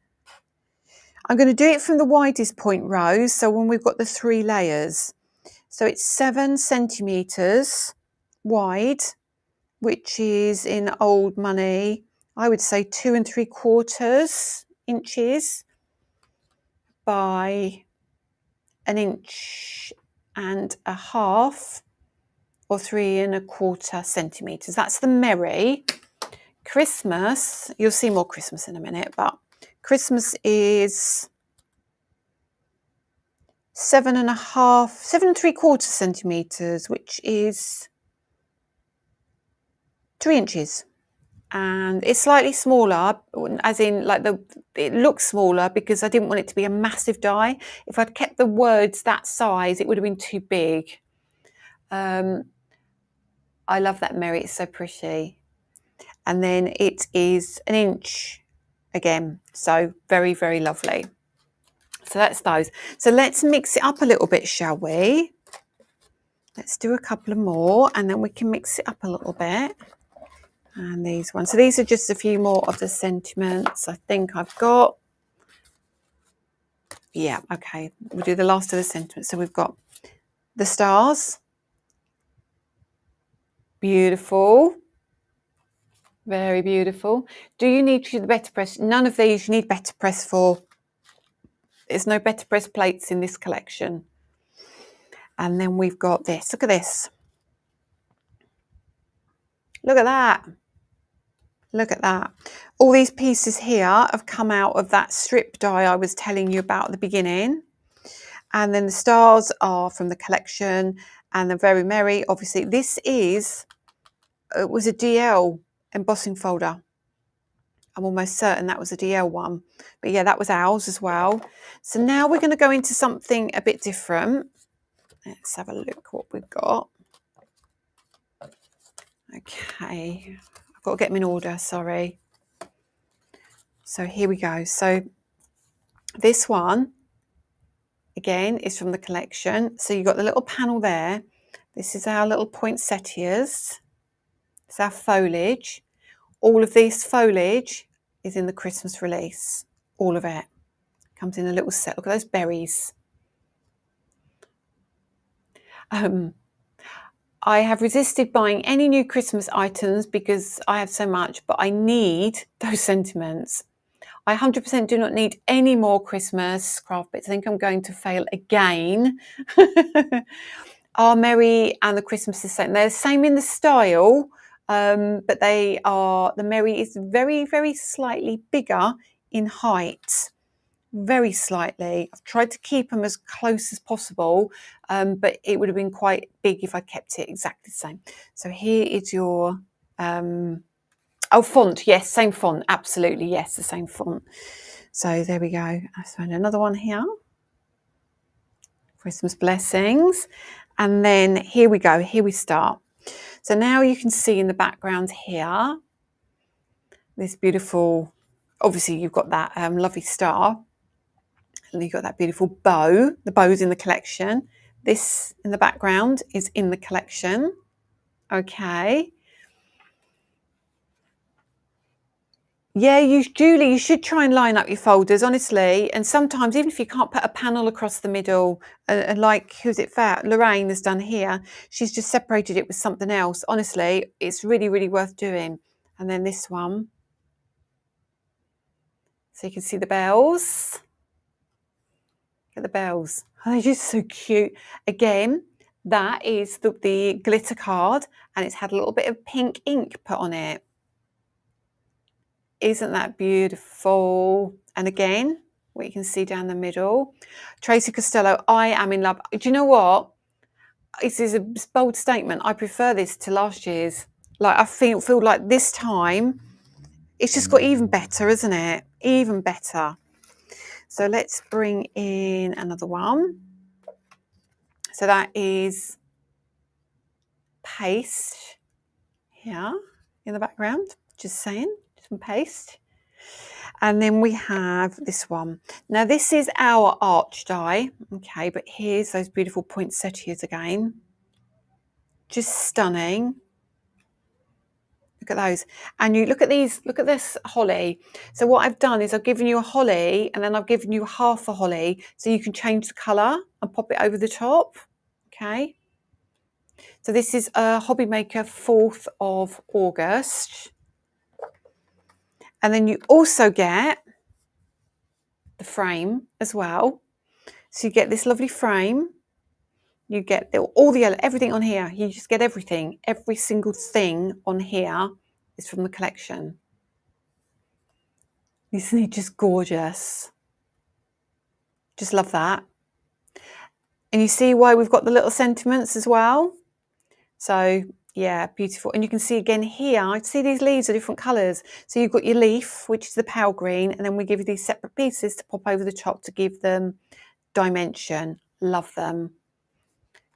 I'm going to do it from the widest point, Rose. So when we've got the 3 layers. So it's 7 centimetres wide, which is in old money, I would say 2 3/4 inches by 1.5 inches or 3 1/4 centimetres. That's the Merry. Christmas, you'll see more Christmas in a minute, but Christmas is 7 3/4 centimetres, which is 3 inches. and it's slightly smaller, as in like it looks smaller because I didn't want it to be a massive die. If I'd kept the words that size, it would have been too big. I love that Mary, it's so pretty. And then it is 1 inch again, so very, very lovely. So that's those. So let's mix it up a little bit, shall we? Let's do a couple of more and then we can mix it up a little bit. And these ones. So these are just a few more of the sentiments I think I've got. Yeah, okay. We'll do the last of the sentiments. So we've got the stars. Beautiful. Very beautiful. Do you need the better press? None of these you need better press for. There's no better press plates in this collection. And then we've got this. Look at this. Look at that. Look at that. All these pieces here have come out of that strip die I was telling you about at the beginning. And then the stars are from the collection and the Very Merry. Obviously, this is, it was a DL embossing folder. I'm almost certain that was a DL one. But yeah, that was ours as well. So now we're going to go into something a bit different. Let's have a look what we've got. Okay. I've got to get them in order, sorry. So here we go. So this one, again, is from the collection. So you've got the little panel there. This is our little poinsettias. It's our foliage. All of this foliage is in the Christmas release. All of it comes in a little set. Look at those berries. I have resisted buying any new Christmas items because I have so much, but I need those sentiments. I 100% do not need any more Christmas craft bits. I think I'm going to fail again. Are Merry and the Christmas the same? They're the same in the style, but they are, the Merry is very, very slightly bigger in height. Very slightly. I've tried to keep them as close as possible, but it would have been quite big if I kept it exactly the same. So here is your, oh, font. Yes, same font. Absolutely. Yes, the same font. So there we go. I found another one here. Christmas blessings. And then here we go. Here we start. So now you can see in the background here, this beautiful, obviously you've got that lovely star. And you've got that beautiful bow. The bow's in the collection. This in the background is in the collection. Okay. Yeah, Julie, you should try and line up your folders, honestly. And sometimes, even if you can't put a panel across the middle, and like, who's it for? Lorraine has done here. She's just separated it with something else. Honestly, it's really, really worth doing. And then this one. So you can see the bells. Look at the bells. Oh, they're just so cute. Again, that is the glitter card, and it's had a little bit of pink ink put on it. Isn't that beautiful? And again, what you can see down the middle. Tracy Costello, I am in love. Do you know what? This is a bold statement. I prefer this to last year's. Like, I feel like this time, it's just got even better, isn't it? Even better. So let's bring in another one. So that is paste here in the background, just saying, some paste. And then we have this one. Now this is our arch die, okay, but here's those beautiful poinsettias again. Just stunning. Look at those. And you look at these, look at this holly. So what I've done is I've given you a holly and then I've given you half a holly so you can change the colour and pop it over the top. Okay. So this is a Hobby Maker 4th of August. And then you also get the frame as well. So you get this lovely frame. You get everything on here. You just get everything. Every single thing on here is from the collection. Isn't it just gorgeous? Just love that. And you see why we've got the little sentiments as well. So Yeah, beautiful. And you can see again here, I see these leaves are different colours. So you've got your leaf, which is the pale green, and then we give you these separate pieces to pop over the top to give them dimension. Love them.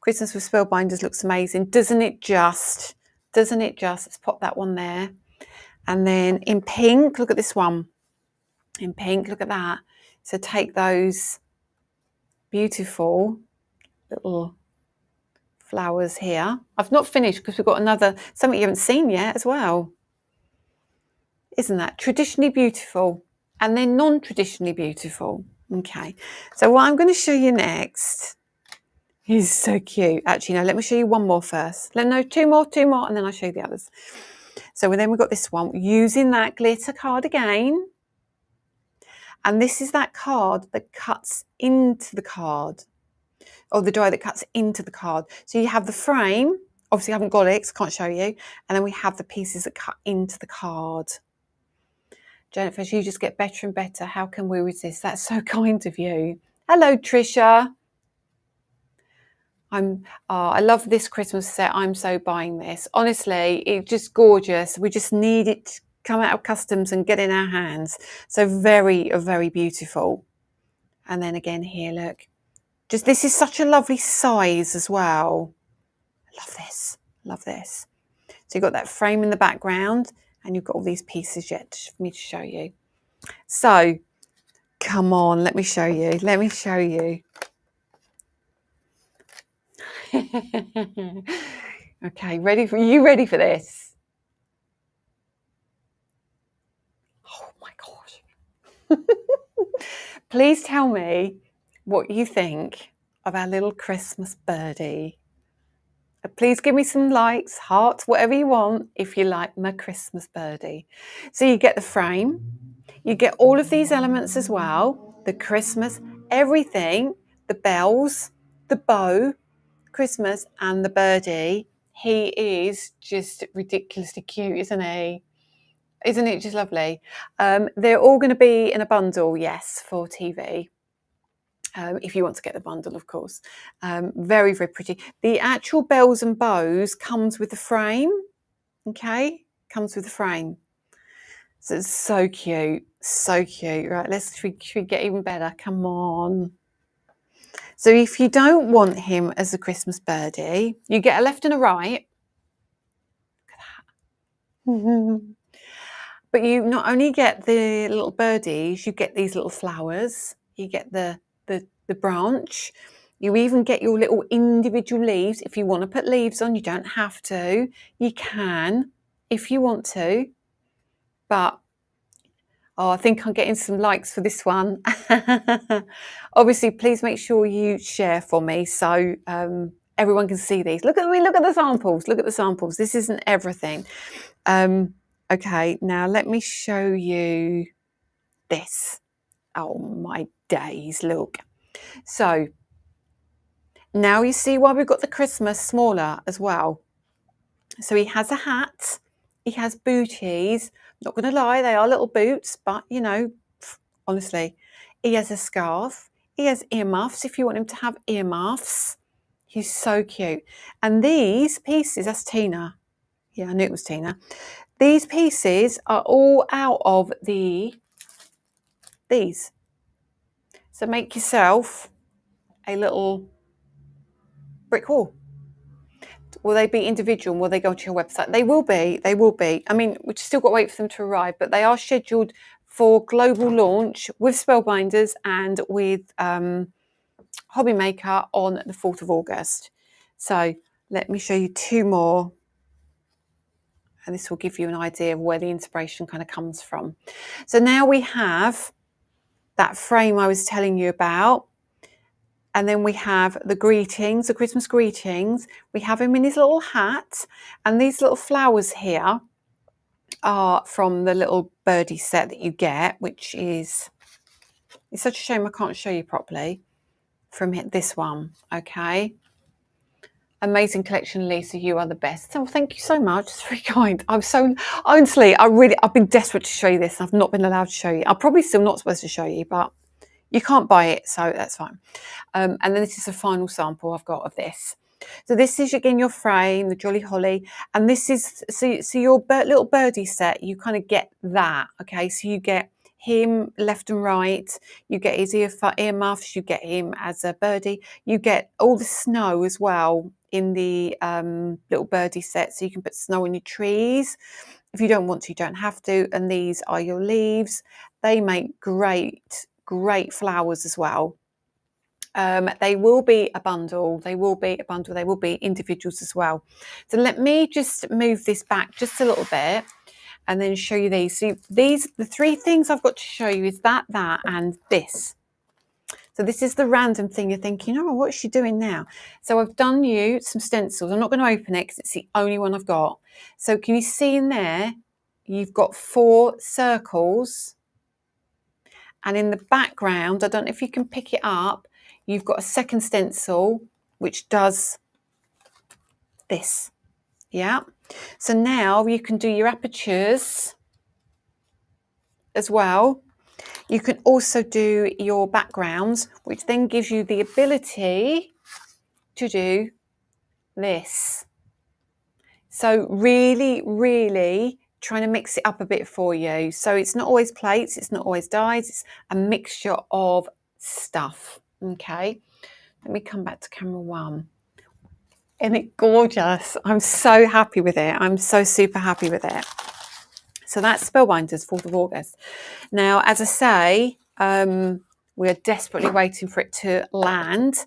Christmas with Spellbinders looks amazing. Doesn't it just? Doesn't it just? Let's pop that one there. And then in pink, look at this one. In pink, look at that. So take those beautiful little flowers here. I've not finished because we've got another, something you haven't seen yet as well. Isn't that traditionally beautiful? And then non-traditionally beautiful. Okay, so what I'm going to show you next is so cute. Actually, no, let me show you one more first. No, two more, and then I'll show you the others. So then we've got this one using that glitter card again. And this is that card that cuts into the card, or the die that cuts into the card. So you have the frame, obviously I haven't got it, so I can't show you. And then we have the pieces that cut into the card. Jennifer, you just get better and better. How can we resist? That's so kind of you. Hello, Trisha. I love this Christmas set. I'm so buying this. Honestly, it's just gorgeous. We just need it to come out of customs and get in our hands. So very, very beautiful. And then again here, look. Just this is such a lovely size as well. I love this. Love this. So you've got that frame in the background and you've got all these pieces yet for me to show you. So come on, let me show you. Let me show you. Okay, ready for this? Oh my gosh. Please tell me what you think of our little Christmas birdie. Please give me some likes, hearts, whatever you want if you like my Christmas birdie. So you get the frame, you get all of these elements as well, the Christmas, everything, the bells, the bow, Christmas and the birdie. He is just ridiculously cute, isn't he? Isn't it just lovely? They're all going to be in a bundle, yes, for TV. If you want to get the bundle, of course. Very, very pretty. The actual bells and bows comes with the frame, okay? Comes with the frame. So it's so cute, so cute. Right, should we get even better? Come on. So if you don't want him as a Christmas birdie, you get a left and a right. Look at that. But you not only get the little birdies, you get these little flowers, you get the branch, you even get your little individual leaves. If you want to put leaves on, you don't have to. You can if you want to. But oh, I think I'm getting some likes for this one. Obviously, please make sure you share for me so everyone can see these. Look at me, look at the samples. Look at the samples. This isn't everything. Okay, now let me show you this. Oh my days, look. So now you see why we've got the Christmas smaller as well. So he has a hat, he has booties. Not going to lie, they are little boots, but you know, honestly, he has a scarf, he has earmuffs if you want him to have earmuffs. He's so cute. And these pieces, that's Tina. Yeah, I knew it was Tina. These pieces are all out of these. So make yourself a little brick wall. Will they be individual? Will they go to your website? They will be. They will be. I mean, we've still got to wait for them to arrive, but they are scheduled for global launch with Spellbinders and with Hobby Maker on the 4th of August. So let me show you two more. And this will give you an idea of where the inspiration kind of comes from. So now we have that frame I was telling you about. And then we have the greetings, the Christmas greetings. We have him in his little hat. And these little flowers here are from the little birdie set that you get, which is, it's such a shame I can't show you properly from this one, okay? Amazing collection, Lisa. You are the best. So thank you so much. It's very kind. I'm so, honestly, I've been desperate to show you this. I've not been allowed to show you. I'm probably still not supposed to show you, but you can't buy it, so that's fine. And then this is the final sample I've got of this. So this is again your frame, the Jolly Holly, and this is so your little birdie set. You kind of get that, okay? So you get him left and right. You get his ear muffs. You get him as a birdie. You get all the snow as well in the little birdie set, so you can put snow on your trees. If you don't want to, you don't have to. And these are your leaves. They make great flowers as well. They will be a bundle. They will be individuals as well. So let me just move this back just a little bit and then show you these. So the three things I've got to show you is that, and this. So this is the random thing you're thinking, oh, what's she doing now? So I've done you some stencils. I'm not going to open it because it's the only one I've got. So can you see in there, you've got 4 circles. And in the background, I don't know if you can pick it up, you've got a second stencil, which does this. Yeah. So now you can do your apertures as well. You can also do your backgrounds, which then gives you the ability to do this. So really, really trying to mix it up a bit for you. So it's not always plates, it's not always dies, it's a mixture of stuff. Okay, let me come back to camera 1. Isn't it gorgeous? I'm so happy with it. I'm so super happy with it. So that's Spellbinders 4th of August. Now, as I say, we are desperately waiting for it to land.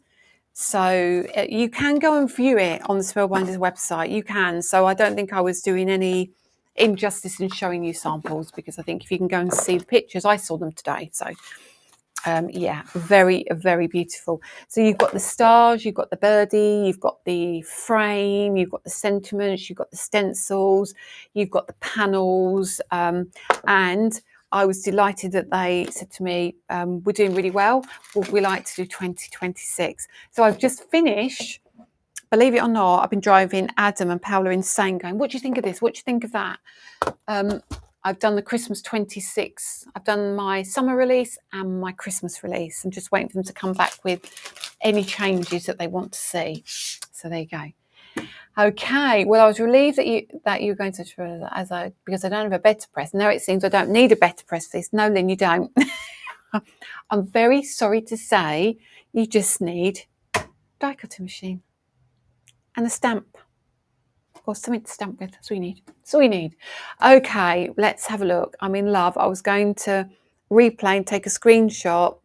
So you can go and view it on the Spellbinders website. You can. So I don't think I was doing any injustice in showing you samples, because I think if you can go and see the pictures, I saw them today. So yeah, very, very beautiful. So you've got the stars, you've got the birdie, you've got the frame, you've got the sentiments, you've got the stencils, you've got the panels. And I was delighted that they said to me, we're doing really well. We like to do 2026. So I've just finished, believe it or not, I've been driving Adam and Paula insane going, what do you think of this? What do you think of that? I've done the Christmas 26. I've done my summer release and my Christmas release. I'm just waiting for them to come back with any changes that they want to see. So there you go. Okay. Well, I was relieved that you were going to because I don't have a better press. Now it seems I don't need a better press for this. No, Lynn, you don't. I'm very sorry to say you just need a die cutting machine and a stamp. Or something to stamp with. That's all you need. That's all you need. Okay, let's have a look. I'm in love. I was going to replay and take a screenshot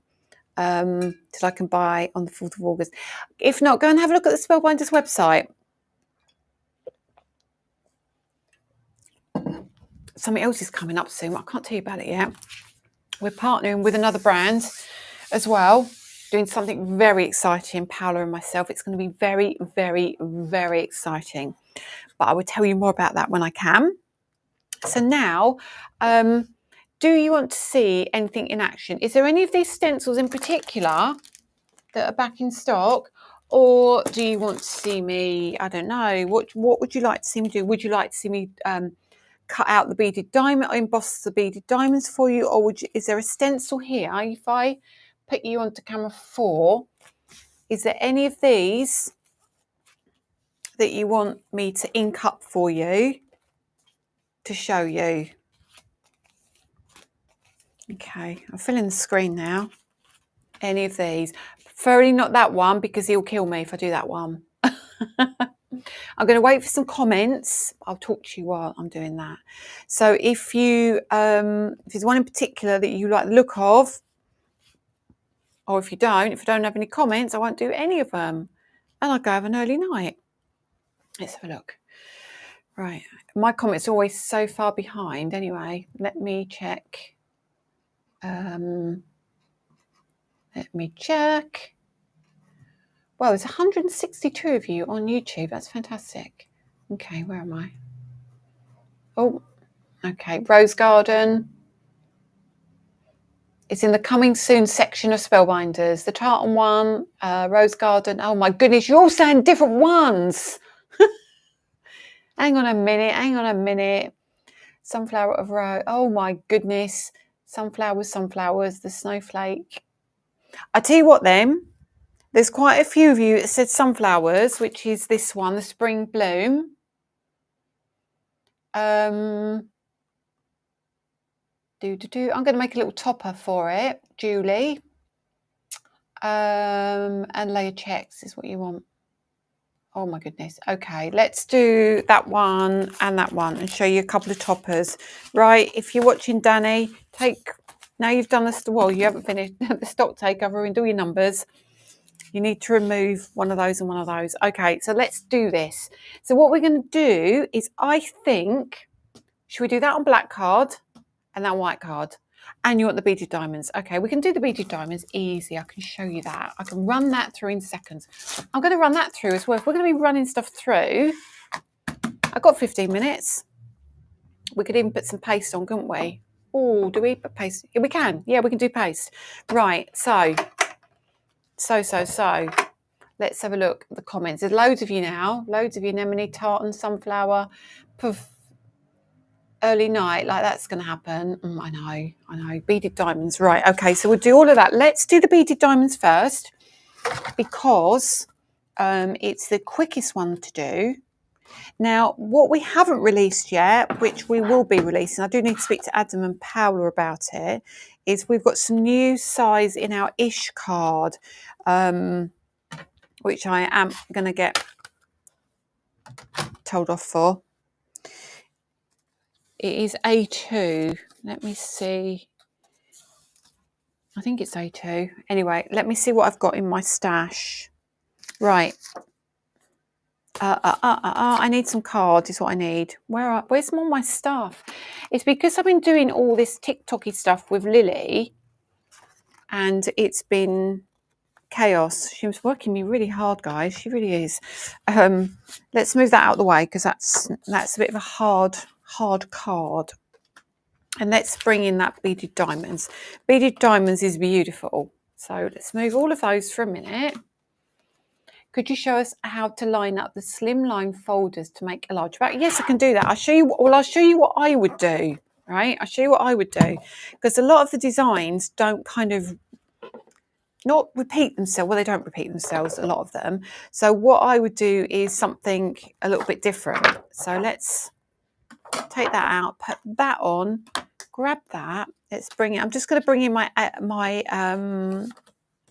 till I can buy on the 4th of August. If not, go and have a look at the Spellbinders website. Something else is coming up soon. I can't tell you about it yet. We're partnering with another brand as well, doing something very exciting, Paula and myself. It's going to be very, very, very exciting. But I will tell you more about that when I can. So now, do you want to see anything in action? Is there any of these stencils in particular that are back in stock? Or do you want to see me, I don't know, what would you like to see me do? Would you like to see me cut out the beaded diamond, or emboss the beaded diamonds for you? Or is there a stencil here? If I put you onto camera 4, is there any of these that you want me to ink up for you to show you? Okay, I'm filling the screen now. Any of these? Preferably not that one, because he'll kill me if I do that one. I'm going to wait for some comments. I'll talk to you while I'm doing that. So if there's one in particular that you like the look of, or if I don't have any comments, I won't do any of them. And I'll go have an early night. Let's have a look. Right, my comments are always so far behind. Anyway, let me check. Let me check. Well, there's 162 of you on YouTube. That's fantastic. Okay, where am I? Oh, okay. Rose Garden. It's in the coming soon section of Spellbinders. The tartan one, Rose Garden. Oh my goodness, you're all saying different ones. Hang on a minute. Sunflower of Rose. Oh my sunflowers, the snowflake. I tell you what then, There's quite a few of you that said sunflowers, which is this one, the Spring Bloom. I'm going to make a little topper for it, Julie. And layer checks is what you want. Oh my goodness. Okay, let's do that one and show you a couple of toppers. Right, if you're watching Danny, now you've done this, well, you haven't finished the stock take, I've ruined all your numbers. You need to remove one of those and one of those. Okay, so let's do this. So what we're going to do is, I think, should we do that on black card and that white card? And you want the beaded diamonds. Okay, we can do the beaded diamonds easy. I can show you that. I can run that through in seconds. I'm going to run that through as well. If we're going to be running stuff through, I've got 15 minutes. We could even put some paste on, couldn't we? Oh, do we put paste? Yeah, we can. Yeah, we can do paste. Right, so. Let's have a look at the comments. There's loads of you now. Loads of you, anemone, tartan, sunflower, puff, early night, like that's going to happen. I know. Beaded diamonds. Right, okay, so we'll do all of that. Let's do the beaded diamonds first because it's the quickest one to do. Now, what we haven't released yet, which we will be releasing, I do need to speak to Adam and Paula about it, is we've got some new size in our ish card, which I am going to get told off for. It is A2. Let me see. I think it's A2. Anyway, let me see what I've got in my stash. Right. I need some cards is what I need. Where's all my stuff? It's because I've been doing all this TikToky stuff with Lily and it's been chaos. She was working me really hard, guys. She really is. Let's move that out of the way because that's a bit of a hard card. And let's bring in that beaded diamonds. Beaded diamonds is beautiful. So let's move all of those for a minute. Could you show us how to line up the slimline folders to make a large bag? Yes, I can do that. I'll show you. Well, I'll show you what I would do. Right? I'll show you what I would do because a lot of the designs don't kind of not repeat themselves. Well, they don't repeat themselves, a lot of them. So what I would do is something a little bit different. So let's take that out, put that on, grab that. Let's bring it. I'm just going to bring in my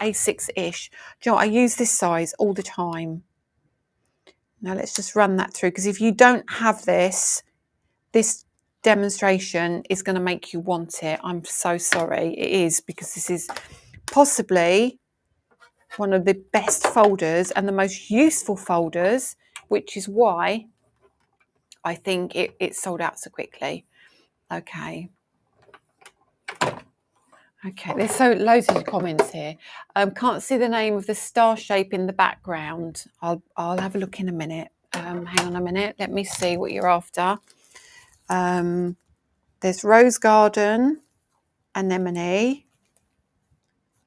A6-ish. Do you know what? I use this size all the time. Now let's just run that through because if you don't have this demonstration is going to make you want it. I'm so sorry. It is because this is possibly one of the best folders and the most useful folders, which is why I think it sold out so quickly. Okay, there's loads of comments here. Can't see the name of the star shape in the background. I'll have a look in a minute. Hang on a minute. Let me see what you're after. There's Rose Garden, Anemone,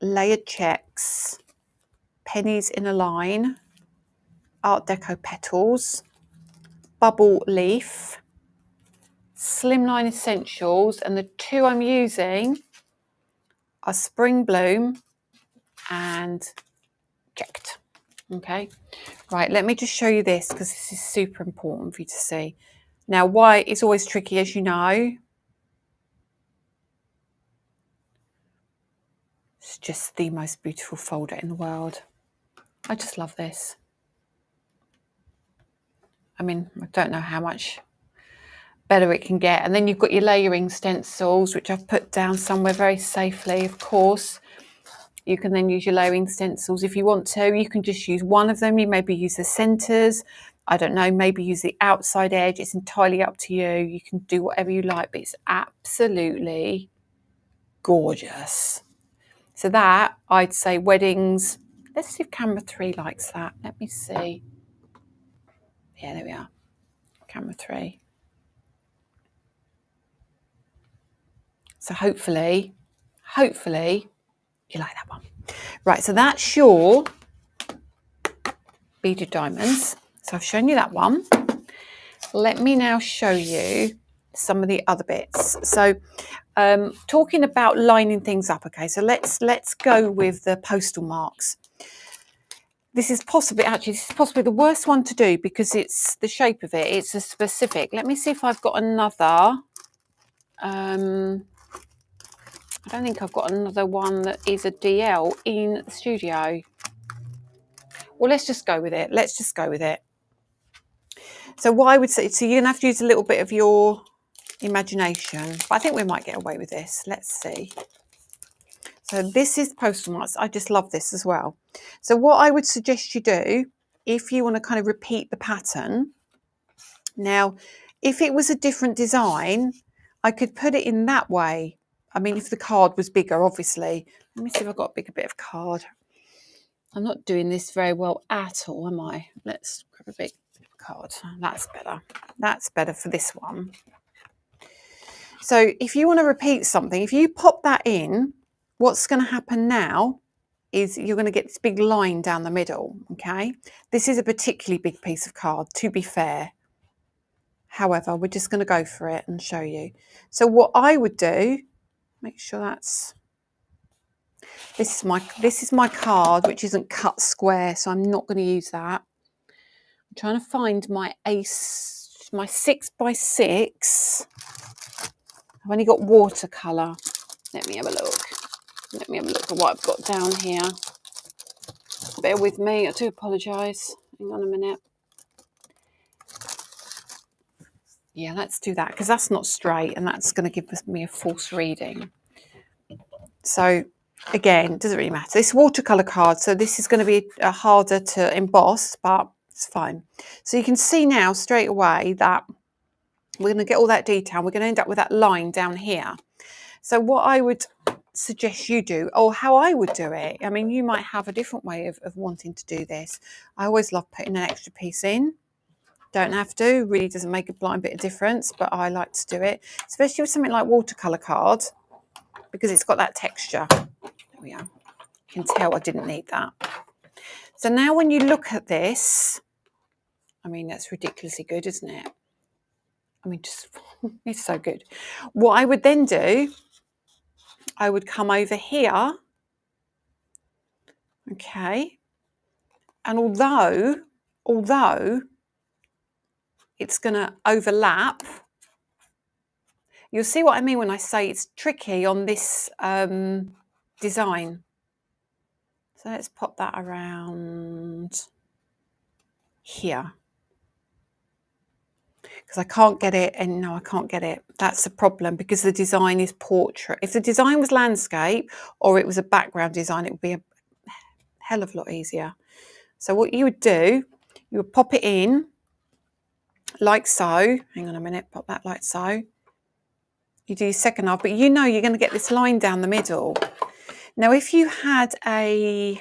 layered checks, pennies in a line, Art Deco petals, bubble leaf, slimline essentials, and the two I'm using are Spring Bloom and checked. Okay, right, let me just show you this because this is super important for you to see. Now, white is always tricky, as you know. It's just the most beautiful folder in the world. I just love this. I mean, I don't know how much better it can get. And then you've got your layering stencils, which I've put down somewhere very safely, of course. You can then use your layering stencils if you want to. You can just use one of them. You maybe use the centres. I don't know, maybe use the outside edge. It's entirely up to you. You can do whatever you like, but it's absolutely gorgeous. So that, I'd say weddings. Let's see if camera 3 likes that. Let me see. Yeah, there we are. Camera 3. So hopefully you like that one. Right, so that's your beaded diamonds. So I've shown you that one. Let me now show you some of the other bits. So talking about lining things up, okay, so let's go with the postal marks. this is possibly the worst one to do because it's the shape of it. It's a specific. Let me see if I've got another. I don't think I've got another one that is a DL in the studio. Well, let's just go with it. Let's just go with it. So what I would say, so you're going to have to use a little bit of your imagination. But I think we might get away with this. Let's see. So this is postal marks. I just love this as well. So what I would suggest you do, if you want to kind of repeat the pattern. Now, if it was a different design, I could put it in that way. I mean, if the card was bigger, obviously. Let me see if I've got a bigger bit of card. I'm not doing this very well at all, am I? Let's grab a big card. That's better. That's better for this one. So if you want to repeat something, if you pop that in, what's going to happen now is you're going to get this big line down the middle, okay? This is a particularly big piece of card, to be fair. However, we're just going to go for it and show you. So what I would do, make sure that's, this is my card, which isn't cut square, so I'm not going to use that. I'm trying to find my ace, my 6x6. I've only got watercolour. Let me have a look. Let me have a look at what I've got down here. Bear with me, I do apologise. Hang on a minute. Yeah, let's do that, because that's not straight and that's going to give me a false reading. So again, it doesn't really matter. It's watercolour card, so this is going to be harder to emboss, but it's fine. So you can see now straight away that we're going to get all that detail. We're going to end up with that line down here. So what I would suggest you do, or how I would do it, I mean, you might have a different way of wanting to do this. I always love putting an extra piece in. Don't have to, really doesn't make a blind bit of difference, but I like to do it, especially with something like watercolour card, because it's got that texture. There we are. You can tell I didn't need that. So now when you look at this, I mean, that's ridiculously good, isn't it? I mean, just, it's so good. What I would then do, I would come over here, okay, and although it's going to overlap, you'll see what I mean when I say it's tricky on this design. So let's pop that around here. Because I can't get it, and no, I can't get it. That's the problem, because the design is portrait. If the design was landscape or it was a background design, it would be a hell of a lot easier. So what you would do, you would pop it in like so. Hang on a minute, pop that like so. You do your second half, but you know you're going to get this line down the middle. Now, if you had a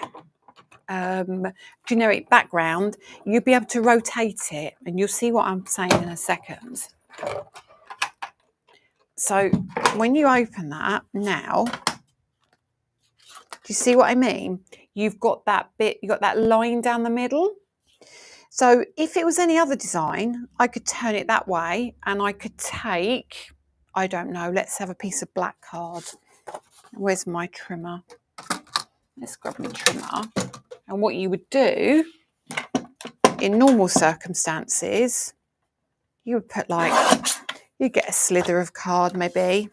generic background, you'd be able to rotate it, and you'll see what I'm saying in a second. So when you open that now, do you see what I mean? You've got that bit, you've got that line down the middle. So if it was any other design, I could turn it that way, and I could take, I don't know, let's have a piece of black card. Where's my trimmer? Let's grab my trimmer. And what you would do in normal circumstances, you would put like, you get a slither of card maybe,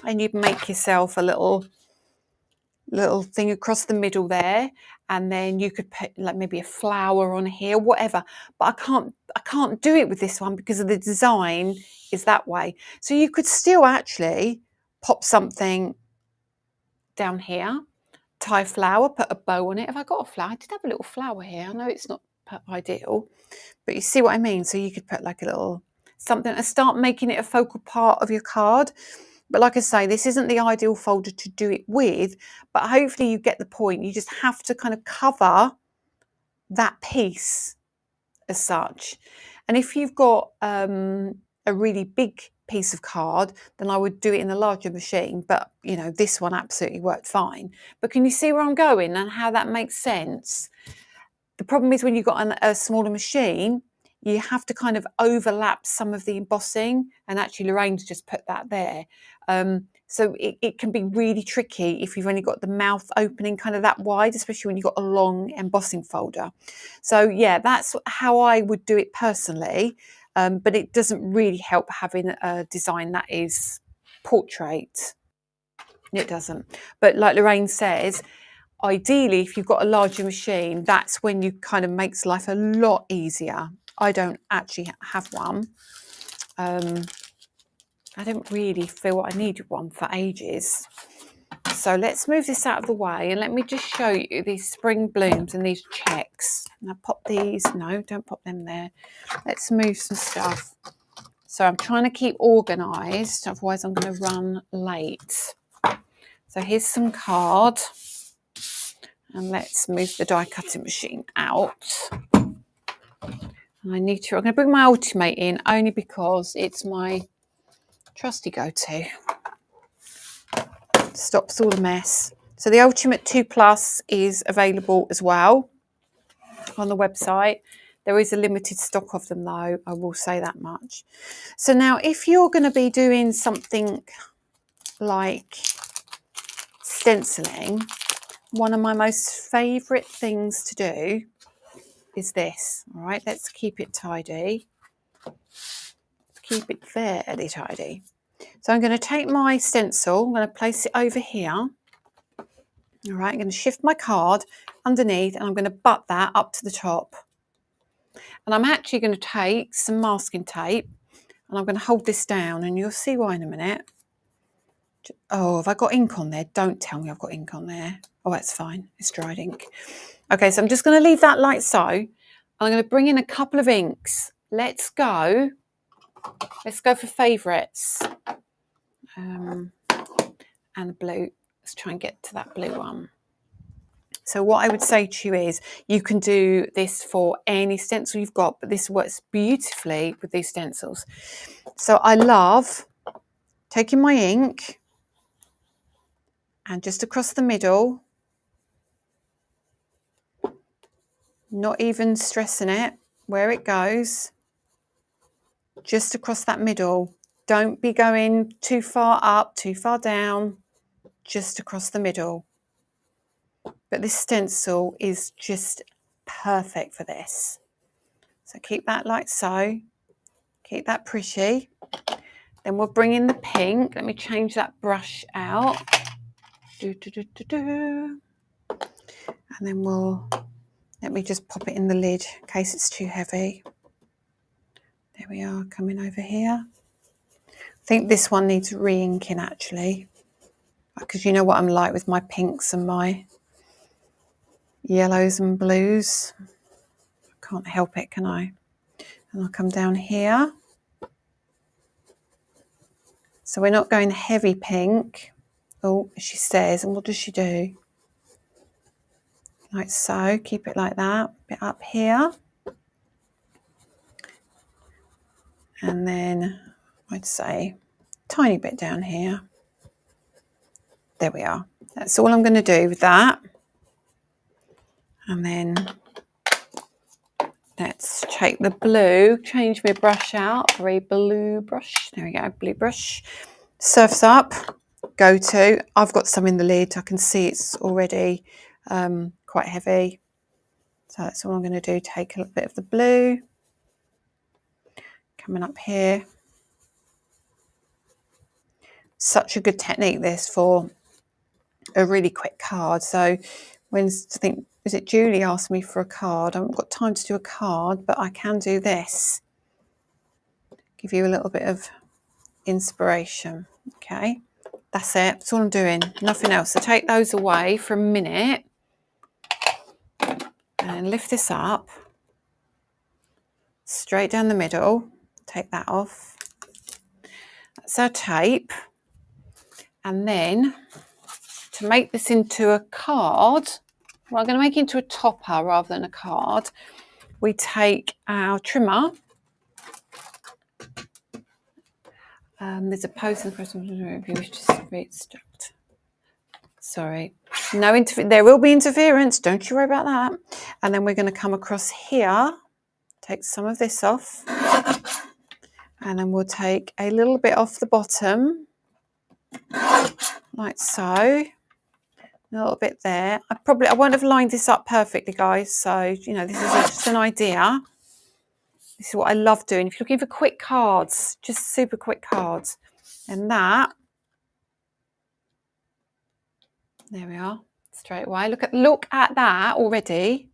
and you'd make yourself a little thing across the middle there, and then you could put like maybe a flower on here, whatever. But I can't do it with this one because of the design is that way. So you could still actually pop something down here, tie a flower, put a bow on it. Have I got a flower? I did have a little flower here. I know it's not ideal, but you see what I mean? So you could put like a little something and start making it a focal part of your card. But like I say, this isn't the ideal folder to do it with, but hopefully you get the point. You just have to kind of cover that piece as such. And if you've got a really big piece of card, then I would do it in a larger machine, but you know, this one absolutely worked fine. But can you see where I'm going and how that makes sense? The problem is when you've got a smaller machine, you have to kind of overlap some of the embossing, and actually Lorraine's just put that there. So it can be really tricky if you've only got the mouth opening kind of that wide, especially when you've got a long embossing folder. So yeah, that's how I would do it personally. But it doesn't really help having a design that is portrait. It doesn't. But like Lorraine says, ideally, if you've got a larger machine, that's when you kind of makes life a lot easier. I don't actually have one. I don't really feel I needed one for ages. So let's move this out of the way and let me just show you these spring blooms and these checks. Now pop these, no, don't pop them there. Let's move some stuff. So I'm trying to keep organised, otherwise I'm going to run late. So here's some card. And let's move the die cutting machine out. And I'm going to bring my Ultimate in only because it's my trusty go-to. Stops all the mess. So the Ultimate 2 Plus is available as well on the website. There is a limited stock of them though, I will say that much. So now if you're going to be doing something like stenciling, one of my most favourite things to do is this. All right, let's keep it tidy. Let's keep it fairly tidy. So I'm going to take my stencil, I'm going to place it over here. All right, I'm going to shift my card underneath and I'm going to butt that up to the top. And I'm actually going to take some masking tape and I'm going to hold this down and you'll see why in a minute. Oh, have I got ink on there? Don't tell me I've got ink on there. Oh, that's fine. It's dried ink. Okay, so I'm just going to leave that like so. I'm going to bring in a couple of inks. Let's go for favourites. And the blue. Let's try and get to that blue one. So what I would say to you is you can do this for any stencil you've got, but this works beautifully with these stencils. So I love taking my ink and just across the middle, not even stressing it, where it goes, just across that middle. Don't be going too far up, too far down, just across the middle. But this stencil is just perfect for this. So keep that like so. Keep that pretty. Then we'll bring in the pink. Let me change that brush out. And then let me just pop it in the lid in case it's too heavy. There we are, coming over here. I think this one needs re-inking actually, because you know what I'm like with my pinks and my yellows and blues. I can't help it, can I? And I'll come down here. So we're not going heavy pink. Oh, she says, and what does she do? Like so, keep it like that, a bit up here. And then I'd say tiny bit down here. There we are. That's all I'm going to do with that. And then let's take the blue, change my brush out for a blue brush. There we go, blue brush. Surf's up, go to. I've got some in the lid. I can see it's already quite heavy. So that's all I'm going to do. Take a little bit of the blue. Coming up here. Such a good technique this for a really quick card. So when I think, is it Julie asked me for a card? I haven't got time to do a card, but I can do this. Give you a little bit of inspiration. Okay, that's it. That's all I'm doing. Nothing else. So take those away for a minute and lift this up. Straight down the middle. Take that off. That's our tape. And then to make this into a card, well, I'm going to make it into a topper rather than a card. We take our trimmer. There's a post in the question if you wish to reconstruct. Sorry, no there will be interference. Don't you worry about that. And then we're going to come across here, take some of this off, and then we'll take a little bit off the bottom. like so. A little bit there. I won't have lined this up perfectly, guys. So, you know, this is just an idea. This is what I love doing. If you're looking for quick cards, just super quick cards. And that, there we are, straight away. Look at that already.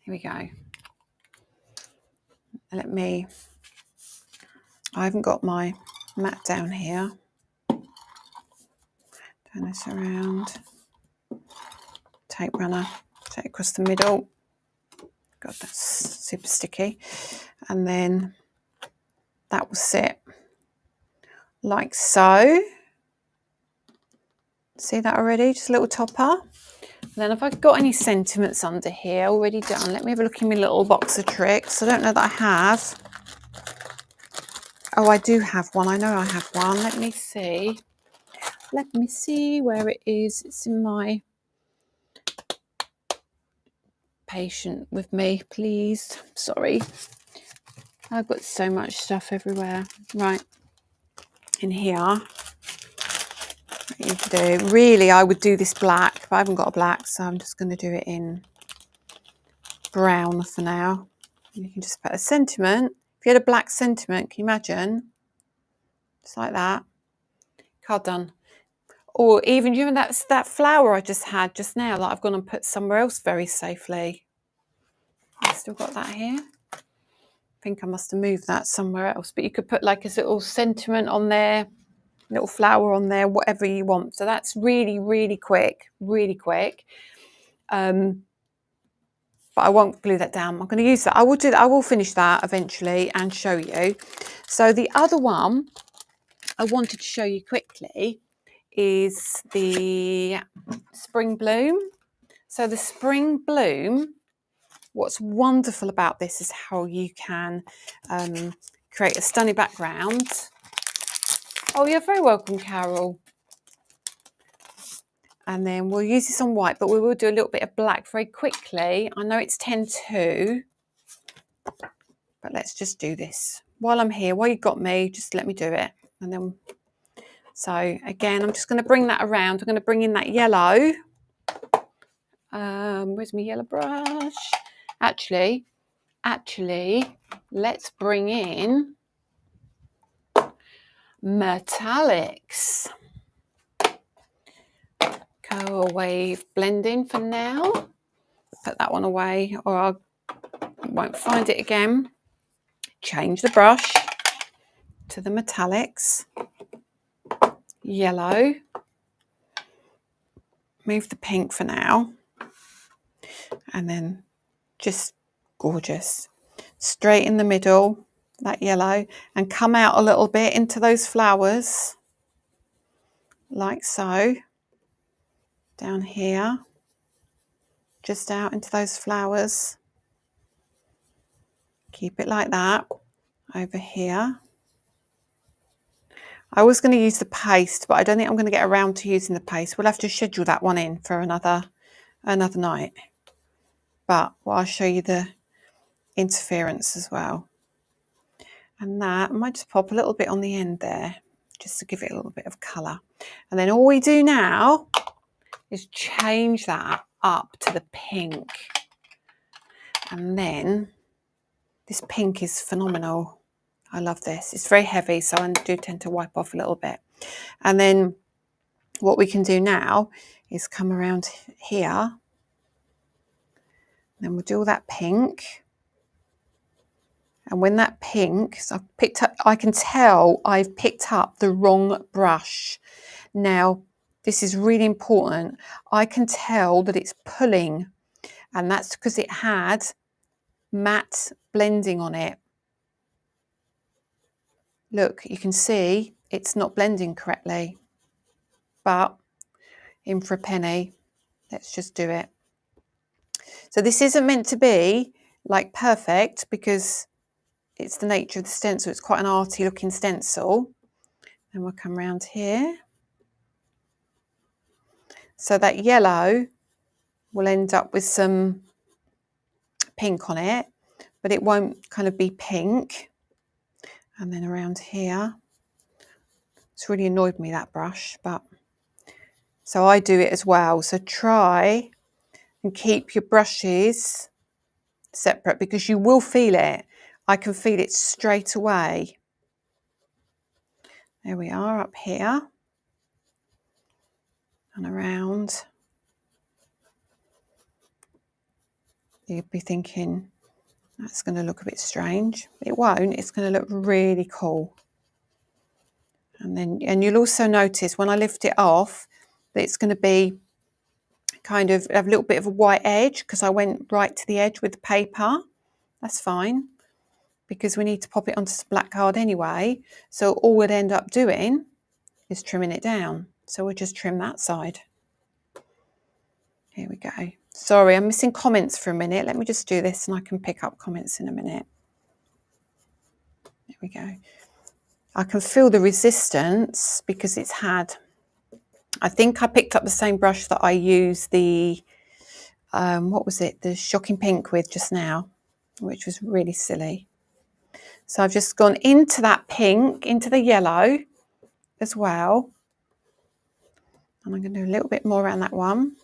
Here we go. I haven't got my mat down here. Turn this around. Tape runner, take it across the middle. God, that's super sticky. And then that will sit like so. See that already? Just a little topper. And then if I've got any sentiments under here already done, let me have a look in my little box of tricks. I don't know that I have. Oh, I do have one. I know I have one. Let me see. Let me see where it is. It's in my... Patient with me, please. Sorry. I've got so much stuff everywhere. Right. In here. What you do. Really, I would do this black, but I haven't got a black, so I'm just going to do it in brown for now. You can just put a sentiment. If you had a black sentiment, can you imagine? Just like that. Card done. Or even, you know, that flower I just had just now that I've gone and put somewhere else very safely. I've still got that here. I think I must have moved that somewhere else, but you could put like a little sentiment on there, little flower on there, whatever you want. So that's really, really quick, really quick. But I won't glue that down. I'm going to use that. I will do that. I will finish that eventually and show you. So the other one I wanted to show you quickly is the Spring Bloom. So the Spring Bloom, what's wonderful about this is how you can create a stunning background. Oh, you're very welcome, Carol. And then we'll use this on white, but we will do a little bit of black very quickly. I know it's 10:02, but let's just do this. While I'm here, while you've got me, just let me do it. And then, so again, I'm just going to bring that around. I'm going to bring in that yellow. Where's my yellow brush? Actually, let's bring in metallics. Go away blending for now. Put that one away or I won't find it again. Change the brush to the metallics. Yellow. Move the pink for now. And then just gorgeous. Straight in the middle, that yellow, and come out a little bit into those flowers. Like so. Down here. Just out into those flowers. Keep it like that. Over here. I was going to use the paste, but I don't think I'm going to get around to using the paste. We'll have to schedule that one in for another night. But I'll show you the interference as well. And that, I might just pop a little bit on the end there, just to give it a little bit of colour. And then all we do now is change that up to the pink. And then this pink is phenomenal. I love this. It's very heavy, so I do tend to wipe off a little bit. And then what we can do now is come around here. Then we'll do all that pink. And when that pink, so I've picked up, I can tell I've picked up the wrong brush. Now, this is really important. I can tell that it's pulling, and that's because it had matte blending on it. Look, you can see it's not blending correctly, but in for a penny, let's just do it. So this isn't meant to be like perfect because it's the nature of the stencil. It's quite an arty looking stencil. And we'll come around here. So that yellow will end up with some pink on it, but it won't kind of be pink. And then around here, It's really annoyed me, that brush, but so I do it as well. So try and keep your brushes separate because you will feel it. I can feel it straight away. There we are, up here and around. You'd be thinking, that's going to look a bit strange. It won't, it's going to look really cool. And you'll also notice when I lift it off that it's going to be kind of have a little bit of a white edge because I went right to the edge with the paper. That's fine because we need to pop it onto some black card anyway. So all we'd end up doing is trimming it down. So we'll just trim that side. Here we go. Sorry, I'm missing comments for a minute. Let me just do this and I can pick up comments in a minute. There we go. I can feel the resistance because it's had, I think I picked up the same brush that I used the, what was it? The Shocking Pink with just now, which was really silly. So I've just gone into that pink, into the yellow as well. And I'm going to do a little bit more around that one.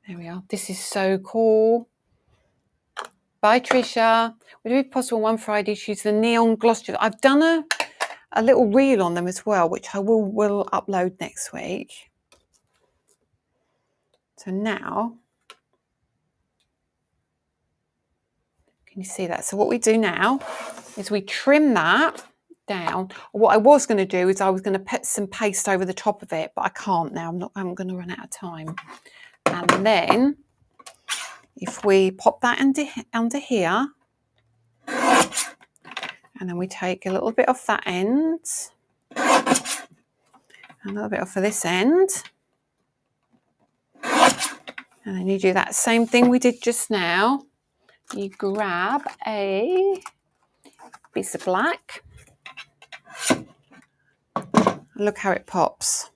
There we are. This is so cool. Bye, Trisha. Would it be possible one Friday to use the neon gloss? I've done a little reel on them as well, which I will upload next week. So now, can you see that? So what we do now is we trim that down. What I was going to do is I was going to put some paste over the top of it, but I can't now. I'm going to run out of time. And then if we pop that under here, and then we take a little bit off that end, a little bit off of this end, and then you do that same thing we did just now. You grab a piece of black, look how it pops.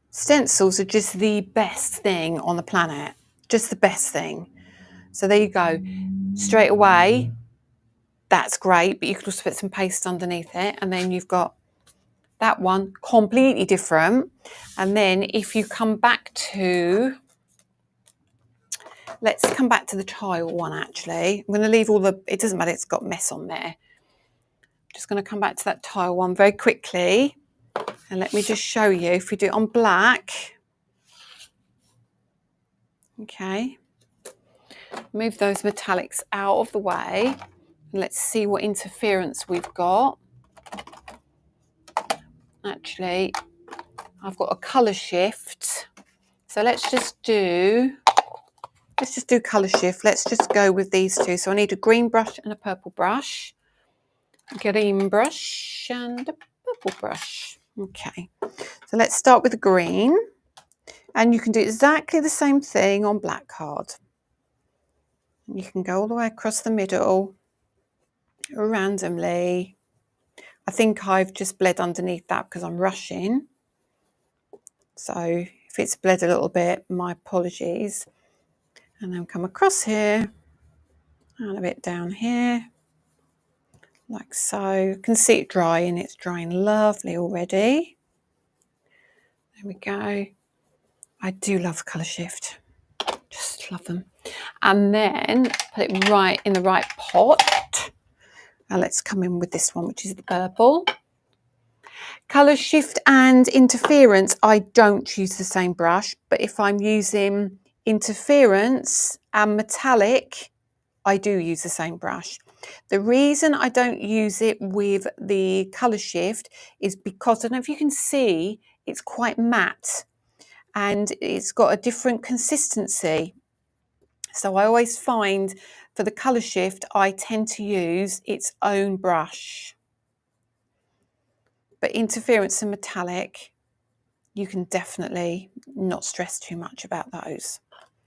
Stencils are just the best thing on the planet, just the best thing. So there you go. Straight away, that's great, but you could also put some paste underneath it, and then you've got that one completely different. And then if you come back to, let's come back to the tile one actually. I'm going to leave all the, it doesn't matter, it's got mess on there. Just going to come back to that tile one very quickly. And let me just show you, if we do it on black, okay, move those metallics out of the way. And let's see what interference we've got. Actually, I've got a colour shift. So let's just do colour shift. Let's just go with these two. So I need a green brush and a purple brush. Green brush and a purple brush. Okay, so let's start with the green. And you can do exactly the same thing on black card. You can go all the way across the middle randomly. I think I've just bled underneath that because I'm rushing. So if it's bled a little bit, my apologies. And then come across here and a bit down here, like so. You can see it drying. It's drying lovely already. There we go. I do love colour shift. Just love them. And then put it right in the right pot. Now let's come in with this one, which is the purple. Colour shift and interference, I don't use the same brush, but if I'm using interference and metallic, I do use the same brush. The reason I don't use it with the colour shift is because, I don't know if you can see, it's quite matte and it's got a different consistency. So I always find for the colour shift, I tend to use its own brush. But interference and metallic, you can definitely not stress too much about those.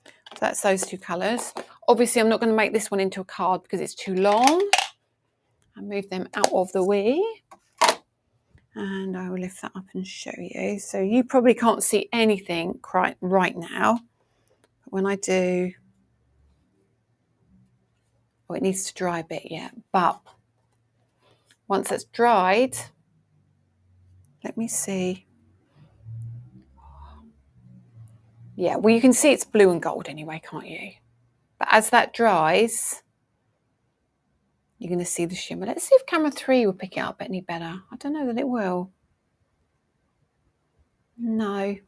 So that's those two colours. Obviously, I'm not going to make this one into a card because it's too long. I'll move them out of the way. And I will lift that up and show you. So you probably can't see anything quite right now. But when I do, oh, it needs to dry a bit yet. But Once that's dried, let me see. Yeah, well, you can see it's blue and gold anyway, can't you? But as that dries, you're going to see the shimmer. Let's see if camera 3 will pick it up any better. I don't know that it will. No,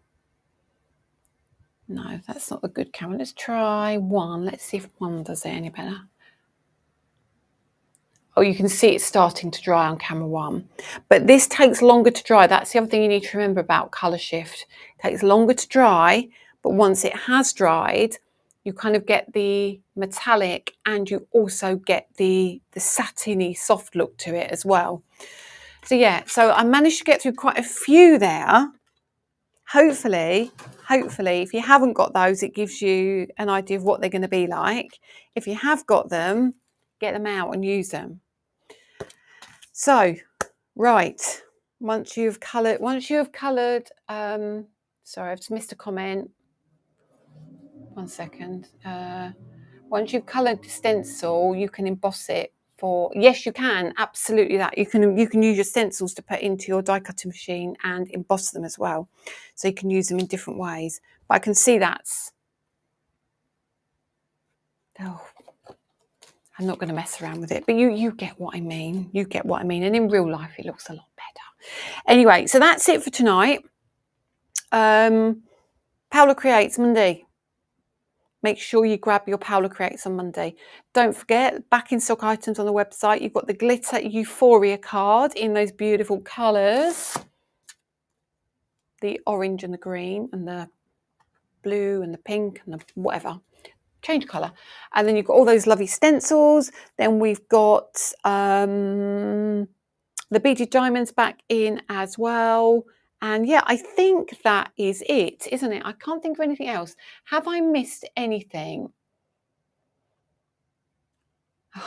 that's not a good camera. Let's try 1. Let's see if 1 does it any better. Oh, you can see it's starting to dry on camera 1. But this takes longer to dry. That's the other thing you need to remember about colour shift. It takes longer to dry, but once it has dried, you kind of get the metallic and you also get the satiny soft look to it as well. So yeah, so I managed to get through quite a few there. Hopefully, if you haven't got those, it gives you an idea of what they're going to be like. If you have got them, get them out and use them. So, right, once you have coloured, sorry, I've just missed a comment. 1 second. Once you've coloured the stencil, you can emboss it for, yes, you can, absolutely that. You can use your stencils to put into your die cutting machine and emboss them as well. So you can use them in different ways. But I can see that's, oh, I'm not going to mess around with it, but you get what I mean. You get what I mean. And in real life, it looks a lot better. Anyway, so that's it for tonight. Paula Creates Monday. Make sure you grab your Paula Creates on Monday. Don't forget, back in stock items on the website, you've got the glitter euphoria card in those beautiful colours. The orange and the green and the blue and the pink and the whatever. Change colour. And then you've got all those lovely stencils. Then we've got the beaded diamonds back in as well. And yeah, I think that is it, isn't it? I can't think of anything else. Have I missed anything?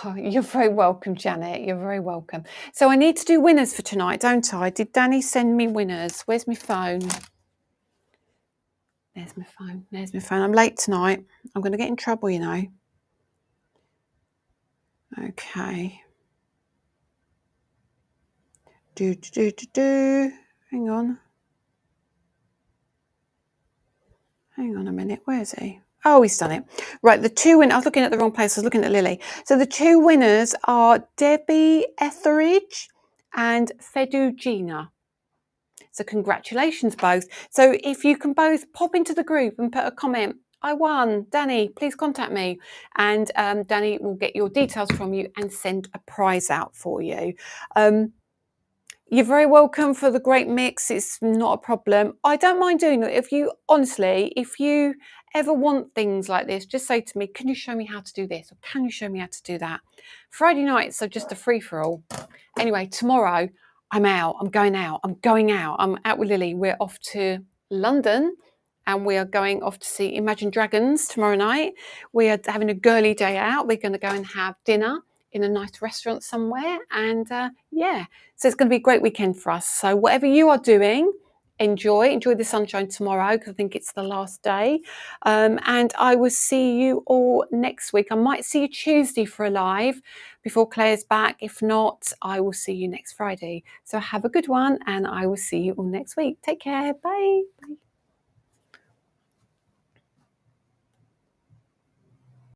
Oh, you're very welcome, Janet. You're very welcome. So I need to do winners for tonight, don't I? Did Danny send me winners? Where's my phone? There's my phone. There's my phone. I'm late tonight. I'm going to get in trouble, you know. Okay. Hang on. Hang on a minute. Where is he? Oh, he's done it. Right, the 2 winners. I was looking at the wrong place. I was looking at Lily. So the 2 winners are Debbie Etheridge and Fedugina. So congratulations both. So if you can both pop into the group and put a comment, I won, Danny, please contact me. And Danny will get your details from you and send a prize out for you. You're very welcome for the great mix. It's not a problem. I don't mind doing it. If you ever want things like this, just say to me, can you show me how to do this? Or can you show me how to do that? Friday nights are just a free-for-all. Anyway, tomorrow I'm out. I'm going out. I'm out with Lily. We're off to London and we are going off to see Imagine Dragons tomorrow night. We are having a girly day out. We're going to go and have dinner in a nice restaurant somewhere. And yeah, so it's going to be a great weekend for us. So whatever you are doing, enjoy the sunshine tomorrow because I think it's the last day. And I will see you all next week. I might see you Tuesday for a live before Claire's back. If not, I will see you next Friday. So have a good one and I will see you all next week. Take care. Bye. Bye.